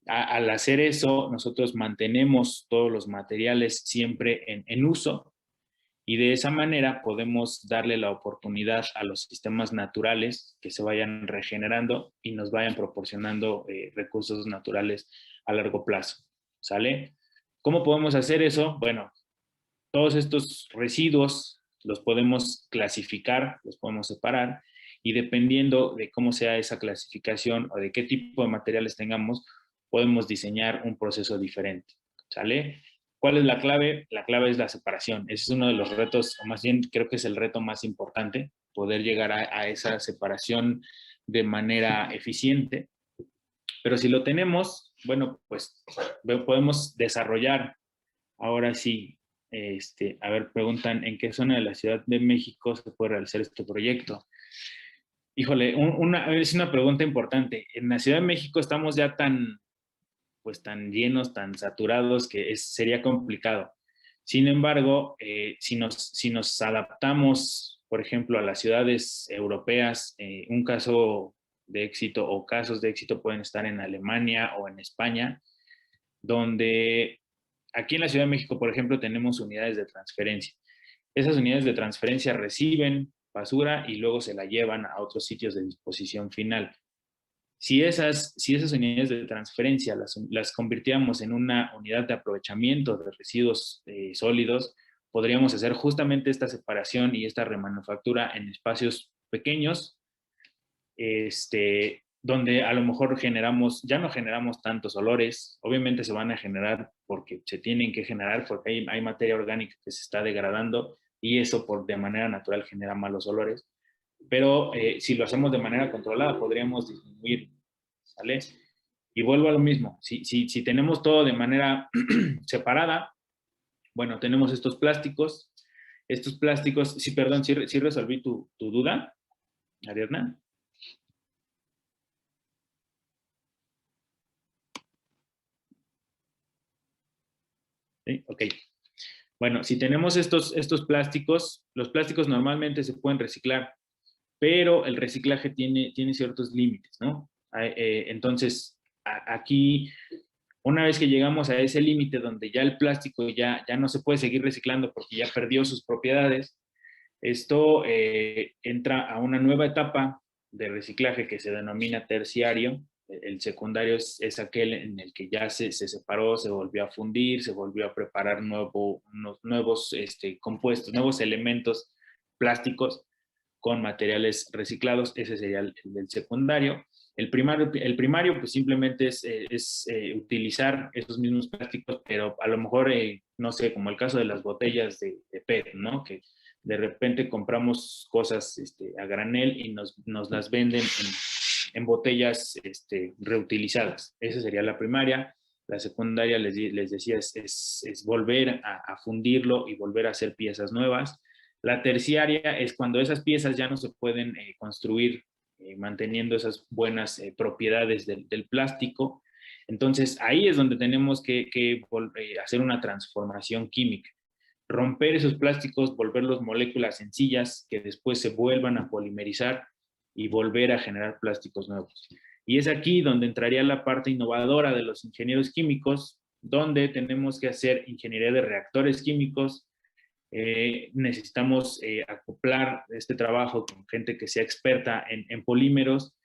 Al hacer eso, nosotros mantenemos todos los materiales siempre en uso, y de esa manera podemos darle la oportunidad a los sistemas naturales que se vayan regenerando y nos vayan proporcionando recursos naturales a largo plazo, ¿sale? ¿Cómo podemos hacer eso? Bueno, todos estos residuos los podemos clasificar, los podemos separar, y dependiendo de cómo sea esa clasificación o de qué tipo de materiales tengamos, podemos diseñar un proceso diferente, ¿sale? ¿Cuál es la clave? La clave es la separación. Ese es uno de los retos, o más bien creo que es el reto más importante, poder llegar a esa separación de manera eficiente. Pero si lo tenemos, bueno, pues podemos desarrollar. Ahora sí, a ver, preguntan, ¿en qué zona de la Ciudad de México se puede realizar este proyecto? Híjole, es una pregunta importante. En la Ciudad de México estamos ya tan llenos, tan saturados, que sería complicado. Sin embargo, si nos adaptamos, por ejemplo, a las ciudades europeas, un caso de éxito o casos de éxito pueden estar en Alemania o en España, donde aquí en la Ciudad de México, por ejemplo, tenemos unidades de transferencia. Esas unidades de transferencia reciben basura y luego se la llevan a otros sitios de disposición final. Si esas unidades de transferencia las convirtiéramos en una unidad de aprovechamiento de residuos sólidos, podríamos hacer justamente esta separación y esta remanufactura en espacios pequeños, donde a lo mejor ya no generamos tantos olores. Obviamente se van a generar porque se tienen que generar, porque hay materia orgánica que se está degradando y eso de manera natural genera malos olores. Pero si lo hacemos de manera controlada, podríamos disminuir, ¿sale? Y vuelvo a lo mismo, si tenemos todo de manera separada, bueno, tenemos estos plásticos, sí, perdón, sí resolví tu duda, Ariadna. ¿Sí? Ok. Bueno, si tenemos estos plásticos, los plásticos normalmente se pueden reciclar, pero el reciclaje tiene ciertos límites, ¿no? Entonces, aquí, una vez que llegamos a ese límite donde ya el plástico ya no se puede seguir reciclando porque ya perdió sus propiedades, esto entra a una nueva etapa de reciclaje que se denomina terciario. El secundario es aquel en el que ya se separó, se volvió a fundir, se volvió a preparar nuevos compuestos, nuevos elementos plásticos con materiales reciclados. Ese sería el del secundario. El primario pues simplemente es utilizar esos mismos plásticos, pero a lo mejor, no sé, como el caso de las botellas de PET, ¿no? Que de repente compramos cosas a granel y nos las venden en botellas reutilizadas. Esa sería la primaria. La secundaria, les decía, es volver a fundirlo y volver a hacer piezas nuevas. La terciaria es cuando esas piezas ya no se pueden construir manteniendo esas buenas propiedades del plástico. Entonces, ahí es donde tenemos que hacer una transformación química. Romper esos plásticos, volverlos moléculas sencillas que después se vuelvan a polimerizar y volver a generar plásticos nuevos. Y es aquí donde entraría la parte innovadora de los ingenieros químicos, donde tenemos que hacer ingeniería de reactores químicos. Necesitamos acoplar este trabajo con gente que sea experta en polímeros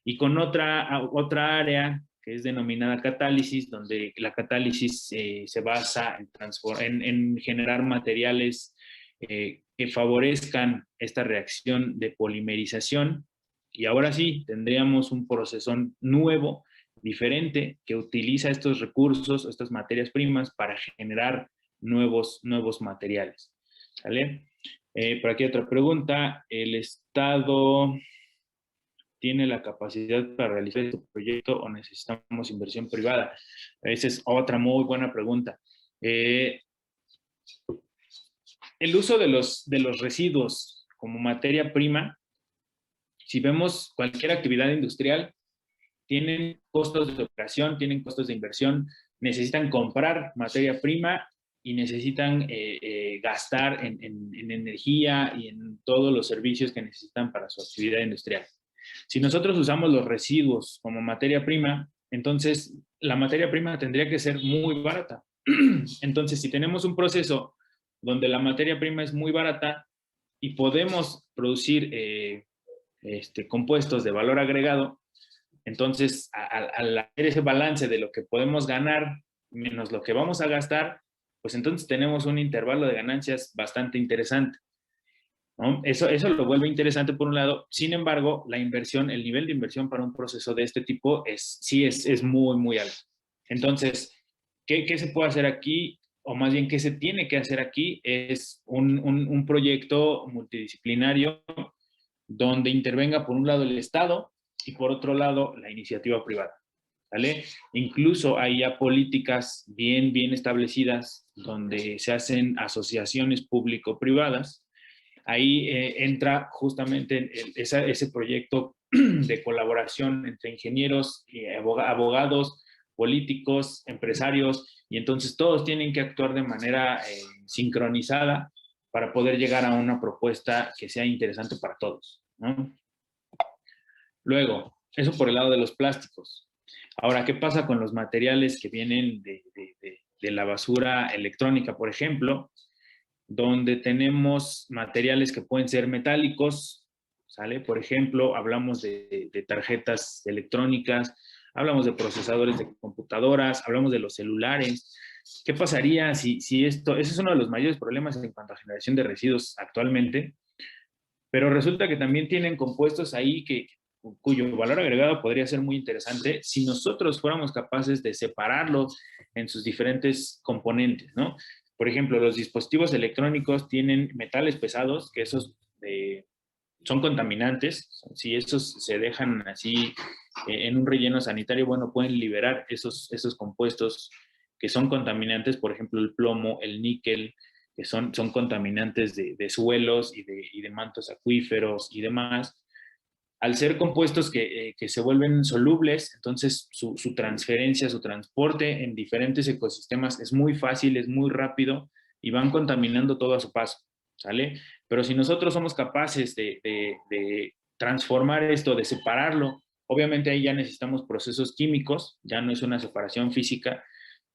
y con otra área que es denominada catálisis, donde la catálisis se basa en generar materiales que favorezcan esta reacción de polimerización. Y ahora sí, tendríamos un proceso nuevo, diferente, que utiliza estos recursos, estas materias primas para generar nuevos materiales. ¿Sale? Por aquí otra pregunta. ¿El Estado tiene la capacidad para realizar este proyecto o necesitamos inversión privada? Esa es otra muy buena pregunta. El uso de los residuos como materia prima, si vemos cualquier actividad industrial, tienen costos de operación, tienen costos de inversión, necesitan comprar materia prima y necesitan gastar en energía y en todos los servicios que necesitan para su actividad industrial. Si nosotros usamos los residuos como materia prima, entonces la materia prima tendría que ser muy barata. Entonces, si tenemos un proceso donde la materia prima es muy barata y podemos producir compuestos de valor agregado, entonces al hacer ese balance de lo que podemos ganar menos lo que vamos a gastar, pues entonces tenemos un intervalo de ganancias bastante interesante, ¿no? Eso lo vuelve interesante por un lado. Sin embargo, la inversión, el nivel de inversión para un proceso de este tipo sí es muy, muy alto. Entonces, ¿qué se puede hacer aquí? O más bien, ¿qué se tiene que hacer aquí? Es un proyecto multidisciplinario donde intervenga por un lado el Estado y por otro lado la iniciativa privada. ¿Vale? Incluso hay ya políticas bien establecidas donde se hacen asociaciones público-privadas. Ahí entra justamente ese proyecto de colaboración entre ingenieros, abogados, políticos, empresarios, y entonces todos tienen que actuar de manera sincronizada para poder llegar a una propuesta que sea interesante para todos, ¿no? Luego, eso por el lado de los plásticos. Ahora, ¿qué pasa con los materiales que vienen de la basura electrónica, por ejemplo? Donde tenemos materiales que pueden ser metálicos, ¿sale? Por ejemplo, hablamos de tarjetas electrónicas, hablamos de procesadores de computadoras, hablamos de los celulares. ¿Qué pasaría si esto, ese es uno de los mayores problemas en cuanto a generación de residuos actualmente, pero resulta que también tienen compuestos ahí cuyo valor agregado podría ser muy interesante si nosotros fuéramos capaces de separarlos en sus diferentes componentes, ¿no? Por ejemplo, los dispositivos electrónicos tienen metales pesados, que esos son contaminantes. Si esos se dejan así en un relleno sanitario, bueno, pueden liberar esos compuestos que son contaminantes, por ejemplo, el plomo, el níquel, que son contaminantes de suelos y de mantos acuíferos y demás. Al ser compuestos que se vuelven solubles, entonces su transferencia, su transporte en diferentes ecosistemas es muy fácil, es muy rápido y van contaminando todo a su paso, ¿sale? Pero si nosotros somos capaces de transformar esto, de separarlo, obviamente ahí ya necesitamos procesos químicos, ya no es una separación física,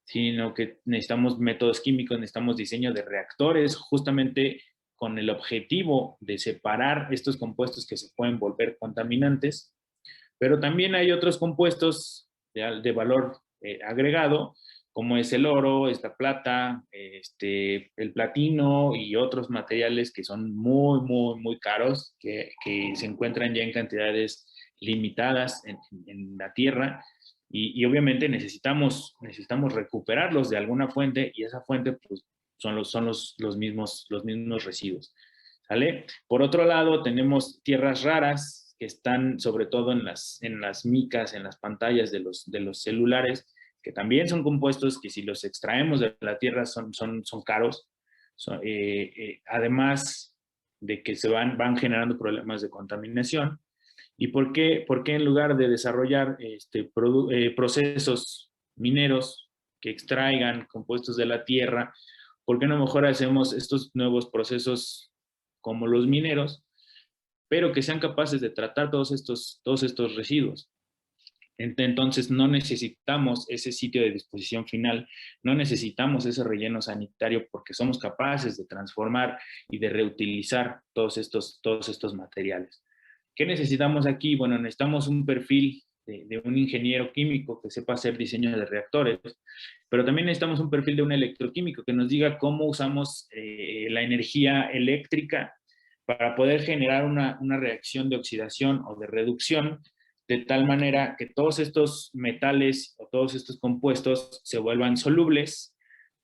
sino que necesitamos métodos químicos, necesitamos diseño de reactores, justamente con el objetivo de separar estos compuestos que se pueden volver contaminantes, pero también hay otros compuestos de valor agregado, como es el oro, esta plata, el platino y otros materiales que son muy caros, que se encuentran ya en cantidades limitadas en la Tierra, y obviamente necesitamos recuperarlos de alguna fuente, y esa fuente pues son los mismos residuos, ¿sale? Por otro lado, tenemos tierras raras que están sobre todo en las micas, en las pantallas de los celulares, que también son compuestos que si los extraemos de la tierra son caros, además de que se van generando problemas de contaminación. ¿Y por qué en lugar de desarrollar procesos mineros que extraigan compuestos de la tierra, por qué no mejor hacemos estos nuevos procesos como los mineros, pero que sean capaces de tratar todos estos residuos? Entonces no necesitamos ese sitio de disposición final, no necesitamos ese relleno sanitario, porque somos capaces de transformar y de reutilizar todos estos materiales. ¿Qué necesitamos aquí? Bueno, necesitamos un perfil de un ingeniero químico que sepa hacer diseño de reactores, pero también necesitamos un perfil de un electroquímico que nos diga cómo usamos la energía eléctrica para poder generar una reacción de oxidación o de reducción, de tal manera que todos estos metales o todos estos compuestos se vuelvan solubles.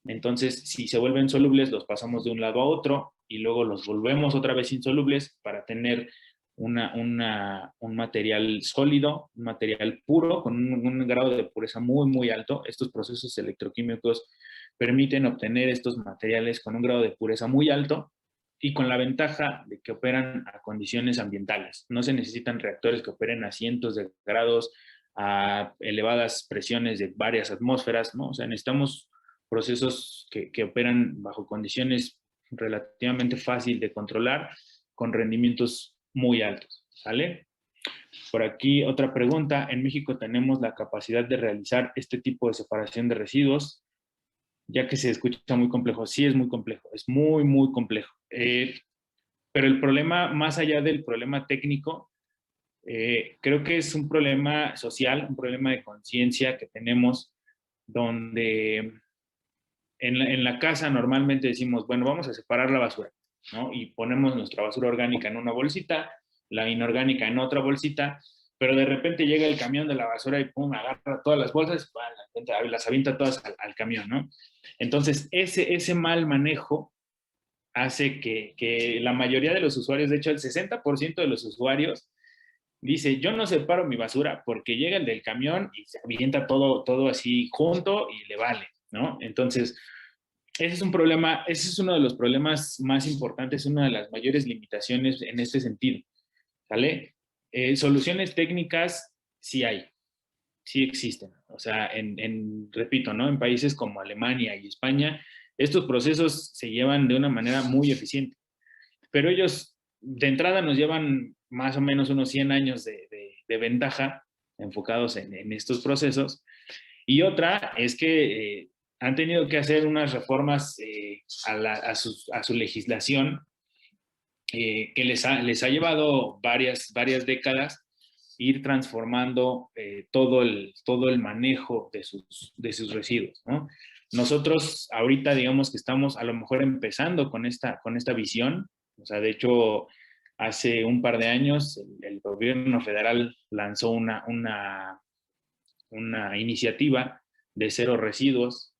Entonces, si se vuelven solubles, los pasamos de un lado a otro y luego los volvemos otra vez insolubles para tener un material sólido, un material puro, con un grado de pureza muy alto. Estos procesos electroquímicos permiten obtener estos materiales con un grado de pureza muy alto y con la ventaja de que operan a condiciones ambientales. No se necesitan reactores que operen a cientos de grados, a elevadas presiones de varias atmósferas, ¿no? O sea, necesitamos procesos que operan bajo condiciones relativamente fácil de controlar, con rendimientos muy altos, ¿sale? Por aquí otra pregunta. En México tenemos la capacidad de realizar este tipo de separación de residuos, ya que se escucha muy complejo. Sí, es muy complejo, es muy complejo. Pero el problema, más allá del problema técnico, creo que es un problema social, un problema de conciencia que tenemos, donde en la casa normalmente decimos, bueno, vamos a separar la basura, ¿no? Y ponemos nuestra basura orgánica en una bolsita, la inorgánica en otra bolsita, pero de repente llega el camión de la basura y pum, agarra todas las bolsas, las avienta todas al camión, ¿no? Entonces, ese mal manejo hace que la mayoría de los usuarios, de hecho el 60% de los usuarios, dice, yo no separo mi basura porque llega el del camión y se avienta todo así junto y le vale, ¿no? Entonces, ese es un problema, ese es uno de los problemas más importantes, una de las mayores limitaciones en este sentido, ¿sale? Soluciones técnicas sí hay, sí existen. O sea, repito, ¿no? En países como Alemania y España, estos procesos se llevan de una manera muy eficiente. Pero ellos de entrada nos llevan más o menos unos 100 años de ventaja enfocados en estos procesos. Y otra es que han tenido que hacer unas reformas a su legislación que les ha llevado varias décadas ir transformando todo el manejo de sus residuos, ¿no? Nosotros ahorita digamos que estamos a lo mejor empezando con esta visión, o sea, de hecho, hace un par de años el gobierno federal lanzó una iniciativa de cero residuos,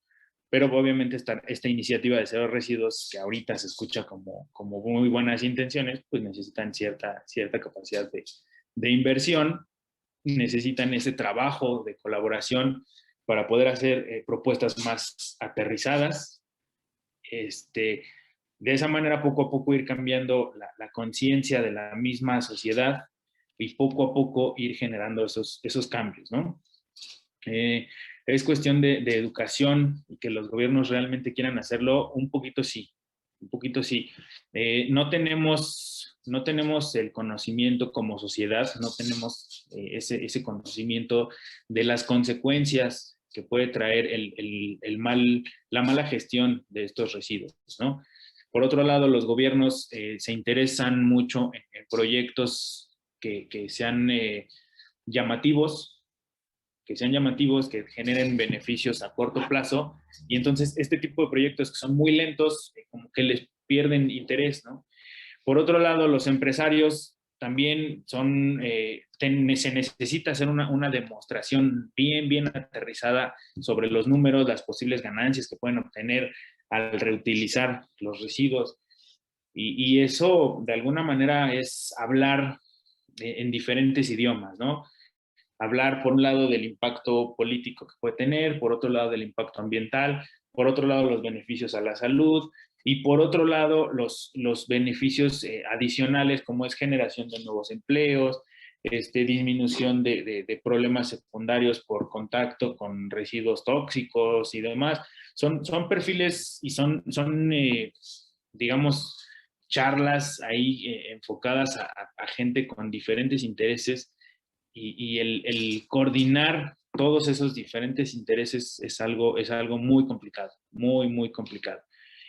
pero obviamente esta iniciativa de cero residuos, que ahorita se escucha como muy buenas intenciones, pues necesitan cierta capacidad de inversión, necesitan ese trabajo de colaboración para poder hacer propuestas más aterrizadas. De esa manera, poco a poco ir cambiando la conciencia de la misma sociedad y poco a poco ir generando esos cambios, ¿no? Es cuestión de educación y que los gobiernos realmente quieran hacerlo, un poquito sí, un poquito sí. No tenemos el conocimiento como sociedad, no tenemos ese conocimiento de las consecuencias que puede traer la mala gestión de estos residuos, ¿no? Por otro lado, los gobiernos se interesan mucho en proyectos que sean llamativos, que generen beneficios a corto plazo, y entonces este tipo de proyectos que son muy lentos, como que les pierden interés, ¿no? Por otro lado, los empresarios también se necesita hacer una demostración bien aterrizada sobre los números, las posibles ganancias que pueden obtener al reutilizar los residuos, y eso de alguna manera es hablar en diferentes idiomas, ¿no? Hablar por un lado del impacto político que puede tener, por otro lado del impacto ambiental, por otro lado los beneficios a la salud y por otro lado los beneficios adicionales como es generación de nuevos empleos, disminución de problemas secundarios por contacto con residuos tóxicos y demás. Son perfiles y son digamos, charlas ahí enfocadas a gente con diferentes intereses, y el coordinar todos esos diferentes intereses es algo muy complicado, muy complicado.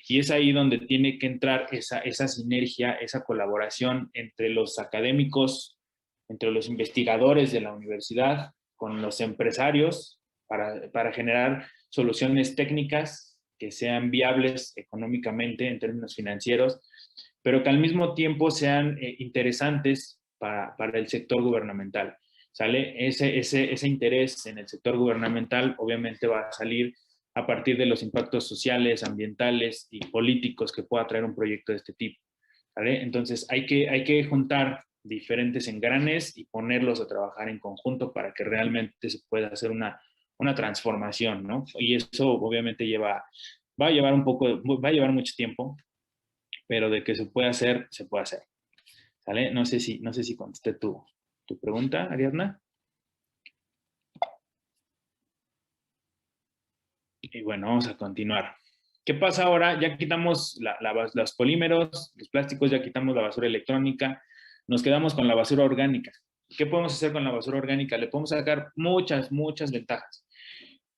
Y es ahí donde tiene que entrar esa sinergia, esa colaboración entre los académicos, entre los investigadores de la universidad, con los empresarios, para generar soluciones técnicas que sean viables económicamente en términos financieros, pero que al mismo tiempo sean interesantes para el sector gubernamental. ¿Sale? Ese interés en el sector gubernamental obviamente va a salir a partir de los impactos sociales, ambientales y políticos que pueda traer un proyecto de este tipo. ¿Sale? Entonces hay que juntar diferentes engranes y ponerlos a trabajar en conjunto para que realmente se pueda hacer una transformación, ¿no? Y eso obviamente va a llevar mucho tiempo, pero de que se puede hacer, se puede hacer. ¿Sale? No sé si contesté tu pregunta, Ariadna. Y bueno, vamos a continuar. ¿Qué pasa ahora? Ya quitamos los polímeros, los plásticos, ya quitamos la basura electrónica, nos quedamos con la basura orgánica. ¿Qué podemos hacer con la basura orgánica? Le podemos sacar muchas ventajas.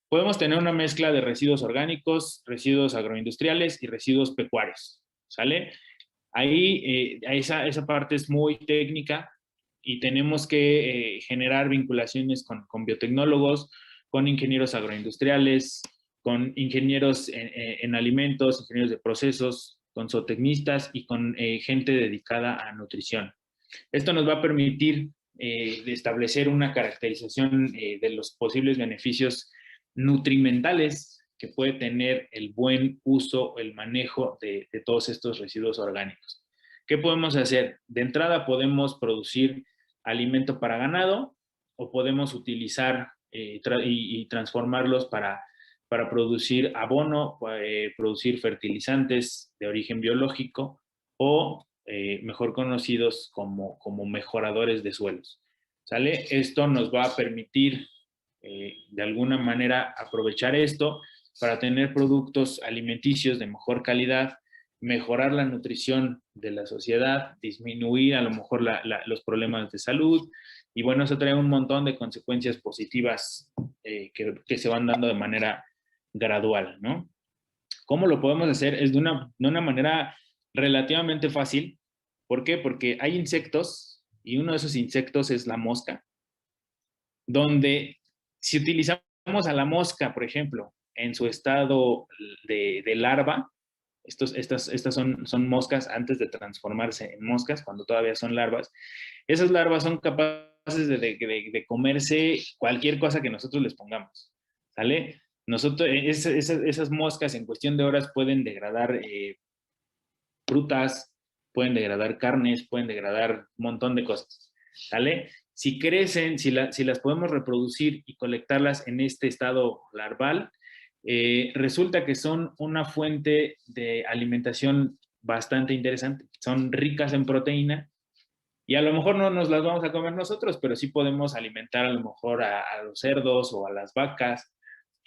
Podemos tener una mezcla de residuos orgánicos, residuos agroindustriales y residuos pecuarios. ¿Sale? Ahí esa parte es muy técnica y tenemos que generar vinculaciones con biotecnólogos, con ingenieros agroindustriales, con ingenieros en alimentos, ingenieros de procesos, con zootecnistas y con gente dedicada a nutrición. Esto nos va a permitir de establecer una caracterización de los posibles beneficios nutrimentales que puede tener el buen uso, el manejo de todos estos residuos orgánicos. ¿Qué podemos hacer? De entrada podemos producir alimento para ganado o podemos utilizar y transformarlos para producir abono, producir fertilizantes de origen biológico o mejor conocidos como mejoradores de suelos. ¿Sale? Esto nos va a permitir de alguna manera aprovechar esto para tener productos alimenticios de mejor calidad, mejorar la nutrición de la sociedad, disminuir a lo mejor los problemas de salud, y bueno, eso trae un montón de consecuencias positivas que se van dando de manera gradual, ¿no? ¿Cómo lo podemos hacer? Es de una manera relativamente fácil. ¿Por qué? Porque hay insectos, y uno de esos insectos es la mosca, donde si utilizamos a la mosca, por ejemplo, en su estado de larva, estas son moscas antes de transformarse en moscas, cuando todavía son larvas. Esas larvas son capaces de comerse cualquier cosa que nosotros les pongamos, ¿sale? Esas moscas en cuestión de horas pueden degradar frutas, pueden degradar carnes, pueden degradar un montón de cosas, ¿sale? Si crecen, si las podemos reproducir y colectarlas en este estado larval, resulta que son una fuente de alimentación bastante interesante. Son ricas en proteína y a lo mejor no nos las vamos a comer nosotros, pero sí podemos alimentar a lo mejor a los cerdos o a las vacas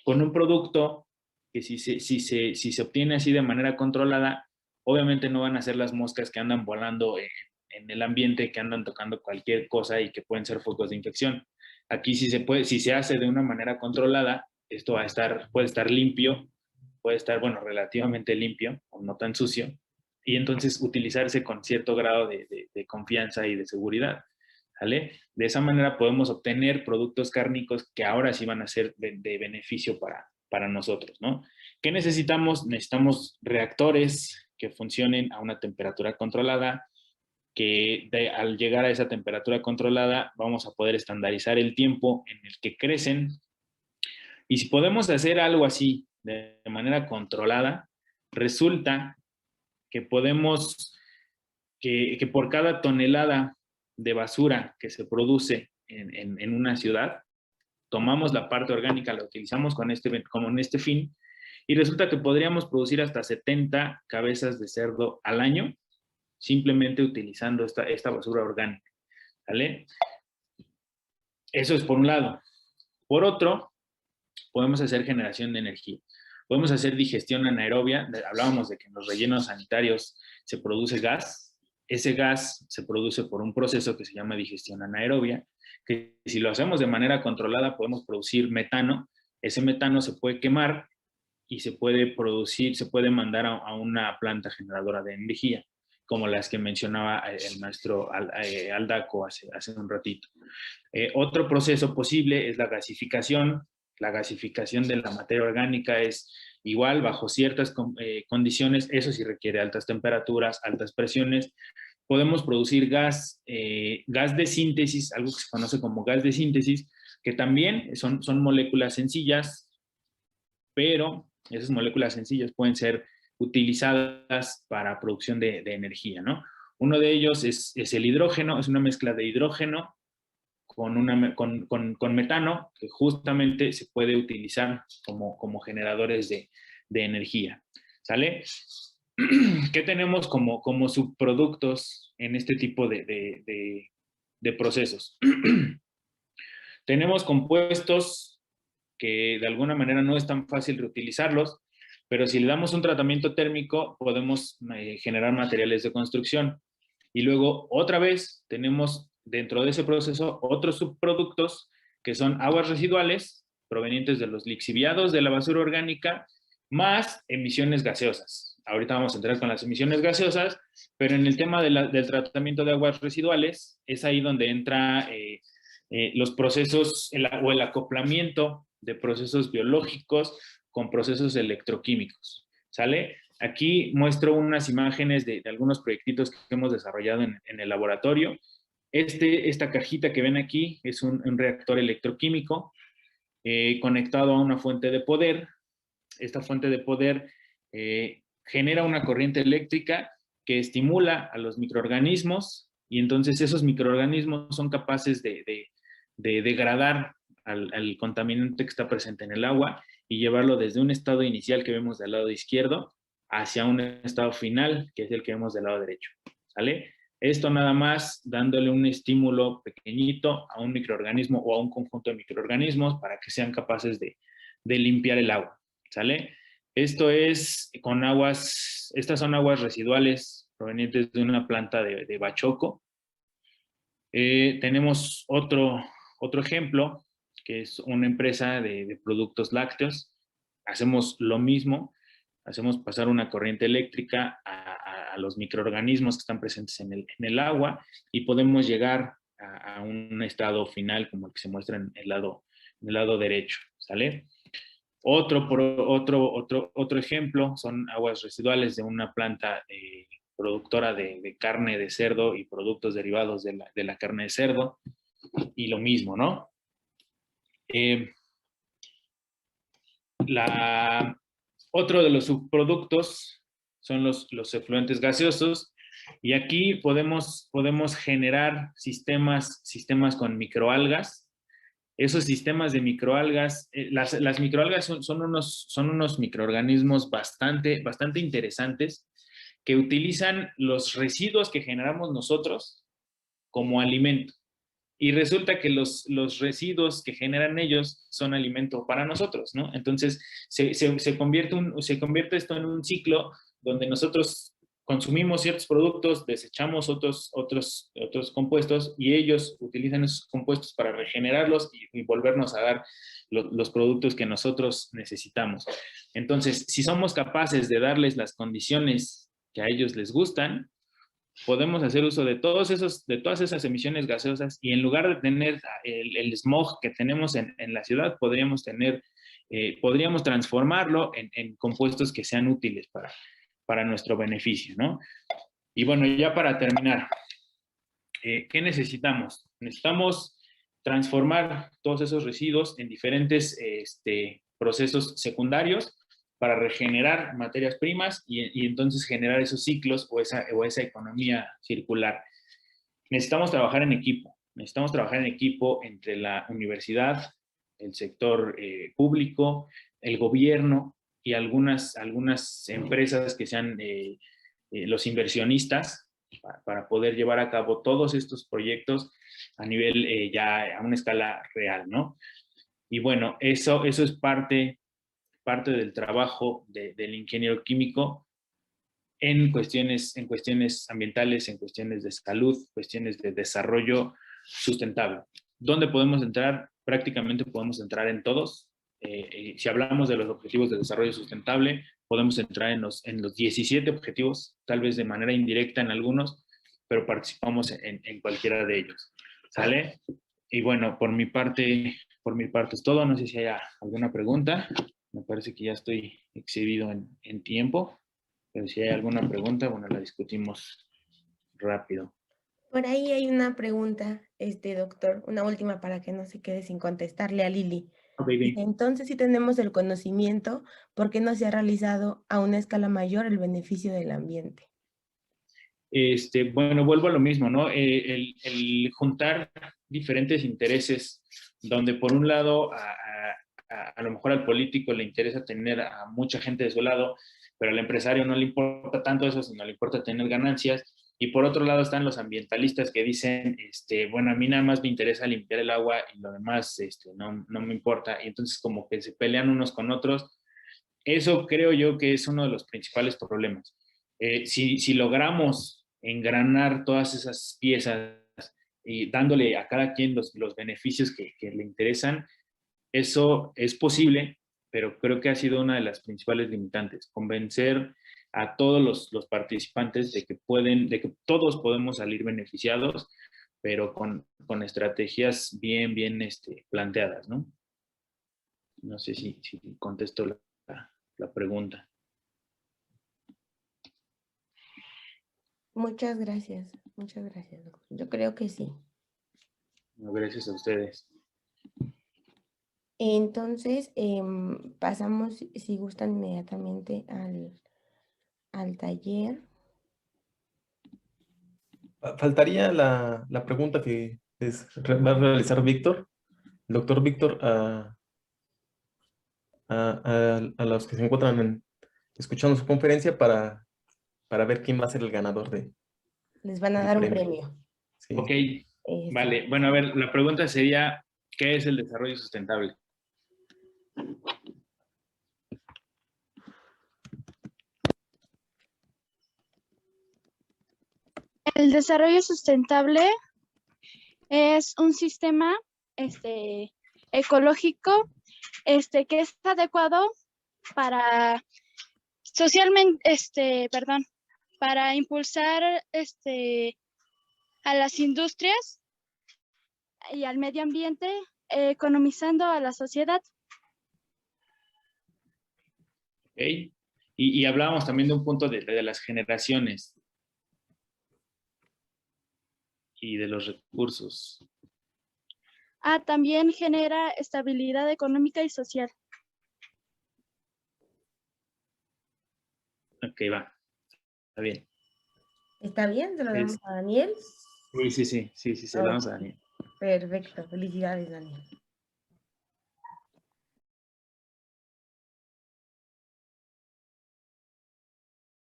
con un producto que si se obtiene así de manera controlada, obviamente no van a ser las moscas que andan volando en el ambiente, que andan tocando cualquier cosa y que pueden ser focos de infección. Aquí si se hace de una manera controlada, esto puede estar limpio, puede estar, bueno, relativamente limpio, o no tan sucio, y entonces utilizarse con cierto grado de confianza y de seguridad, ¿vale? De esa manera podemos obtener productos cárnicos que ahora sí van a ser de beneficio para nosotros, ¿no? ¿Qué necesitamos? Necesitamos reactores que funcionen a una temperatura controlada, que al llegar a esa temperatura controlada vamos a poder estandarizar el tiempo en el que crecen. Y si podemos hacer algo así de manera controlada, resulta que podemos, que por cada tonelada de basura que se produce en una ciudad, tomamos la parte orgánica, la utilizamos como en este fin, y resulta que podríamos producir hasta 70 cabezas de cerdo al año, simplemente utilizando esta basura orgánica, ¿vale? Eso es por un lado. Por otro, podemos hacer generación de energía. Podemos hacer digestión anaerobia. Hablábamos de que en los rellenos sanitarios se produce gas. Ese gas se produce por un proceso que se llama digestión anaerobia, que si lo hacemos de manera controlada podemos producir metano. Ese metano se puede quemar y se puede mandar a una planta generadora de energía, como las que mencionaba el maestro Aldaco hace un ratito. Otro proceso posible es la gasificación. La gasificación de la materia orgánica es igual bajo ciertas condiciones, eso sí requiere altas temperaturas, altas presiones. Podemos producir gas de síntesis, algo que se conoce como gas de síntesis, que también son moléculas sencillas, pero esas moléculas sencillas pueden ser utilizadas para producción de energía, ¿no? Uno de ellos es el hidrógeno, es una mezcla de hidrógeno con metano, que justamente se puede utilizar como generadores de energía, ¿sale? ¿Qué tenemos como subproductos en este tipo de procesos? Tenemos compuestos que de alguna manera no es tan fácil reutilizarlos, pero si le damos un tratamiento térmico podemos generar materiales de construcción. Y luego otra vez tenemos dentro de ese proceso otros subproductos que son aguas residuales provenientes de los lixiviados de la basura orgánica más emisiones gaseosas. Ahorita vamos a entrar con las emisiones gaseosas, pero en el tema del tratamiento de aguas residuales es ahí donde entra los procesos o el acoplamiento de procesos biológicos con procesos electroquímicos, ¿sale? Aquí muestro unas imágenes de algunos proyectitos que hemos desarrollado en el laboratorio. Esta cajita que ven aquí es un reactor electroquímico conectado a una fuente de poder. Esta fuente de poder genera una corriente eléctrica que estimula a los microorganismos y entonces esos microorganismos son capaces de degradar al contaminante que está presente en el agua y llevarlo desde un estado inicial que vemos del lado izquierdo hacia un estado final que es el que vemos del lado derecho. ¿Sale? Esto nada más dándole un estímulo pequeñito a un microorganismo o a un conjunto de microorganismos para que sean capaces de limpiar el agua. ¿Sale? Esto es con aguas, estas son aguas residuales provenientes de una planta de Bachoco. Tenemos otro ejemplo, que es una empresa de productos lácteos. Hacemos lo mismo, hacemos pasar una corriente eléctrica a los microorganismos que están presentes en el agua y podemos llegar a un estado final como el que se muestra en el lado derecho. ¿Sale? Otro ejemplo son aguas residuales de una planta productora de carne de cerdo y productos derivados de la carne de cerdo. Y lo mismo, ¿no? Otro de los subproductos son los efluentes gaseosos. Y aquí podemos generar sistemas con microalgas. Esos sistemas de microalgas, las microalgas son unos microorganismos bastante interesantes que utilizan los residuos que generamos nosotros como alimento. Y resulta que los residuos que generan ellos son alimento para nosotros, ¿no? Entonces se convierte esto en un ciclo donde nosotros consumimos ciertos productos, desechamos otros compuestos y ellos utilizan esos compuestos para regenerarlos y volvernos a dar los productos que nosotros necesitamos. Entonces, si somos capaces de darles las condiciones que a ellos les gustan, podemos hacer uso de todas esas emisiones gaseosas y en lugar de tener el smog que tenemos en la ciudad, podríamos transformarlo en compuestos que sean útiles para nuestro beneficio, ¿no? Y bueno, ya para terminar, ¿qué necesitamos? Necesitamos transformar todos esos residuos en diferentes procesos secundarios para regenerar materias primas y entonces generar esos ciclos o esa economía circular. Necesitamos trabajar en equipo entre la universidad, el sector público, el gobierno y algunas empresas que sean los inversionistas para poder llevar a cabo todos estos proyectos a nivel ya a una escala real, ¿no? Y bueno, eso es parte del trabajo del ingeniero químico en cuestiones ambientales, en cuestiones de salud, cuestiones de desarrollo sustentable. ¿Dónde podemos entrar? Prácticamente podemos entrar en todos. Si hablamos de los objetivos de desarrollo sustentable, podemos entrar en los 17 objetivos, tal vez de manera indirecta en algunos, pero participamos en cualquiera de ellos. ¿Sale? Y bueno, por mi parte es todo. No sé si haya alguna pregunta. Me parece que ya estoy excedido en tiempo, pero si hay alguna pregunta, bueno, la discutimos rápido. Por ahí hay una pregunta, doctor, una última para que no se quede sin contestarle a Lili. Okay. Entonces, si tenemos el conocimiento, ¿por qué no se ha realizado a una escala mayor el beneficio del ambiente? Bueno, vuelvo a lo mismo, ¿no? El juntar diferentes intereses, donde por un lado a lo mejor al político le interesa tener a mucha gente de su lado, pero al empresario no le importa tanto eso, sino le importa tener ganancias. Y por otro lado están los ambientalistas que dicen, bueno, a mí nada más me interesa limpiar el agua y lo demás no me importa. Y entonces como que se pelean unos con otros. Eso creo yo que es uno de los principales problemas. Si logramos engranar todas esas piezas y dándole a cada quien los beneficios que le interesan, eso es posible, pero creo que ha sido una de las principales limitantes, convencer a todos los participantes de que todos podemos salir beneficiados, pero con estrategias bien planteadas, ¿no? No sé si contesto la pregunta. Muchas gracias, doctor. Yo creo que sí. No, gracias a ustedes. Entonces, pasamos, si gustan, inmediatamente al taller. Faltaría la pregunta que va a realizar Víctor, el doctor Víctor, a los que se encuentran escuchando su conferencia para ver quién va a ser el ganador Les van a del dar un premio. premio. Sí. Ok, Eso. vale. Bueno, a ver, la pregunta sería, ¿qué es el desarrollo sustentable? El desarrollo sustentable es un sistema ecológico que es adecuado para socialmente, para impulsar a las industrias y al medio ambiente, economizando a la sociedad. Ok. Y hablábamos también de un punto de las generaciones y de los recursos. También genera estabilidad económica y social. Ok, va. Está bien. ¿Está bien? ¿Se lo damos a Daniel? Sí, se lo damos a Daniel. Perfecto. Felicidades, Daniel.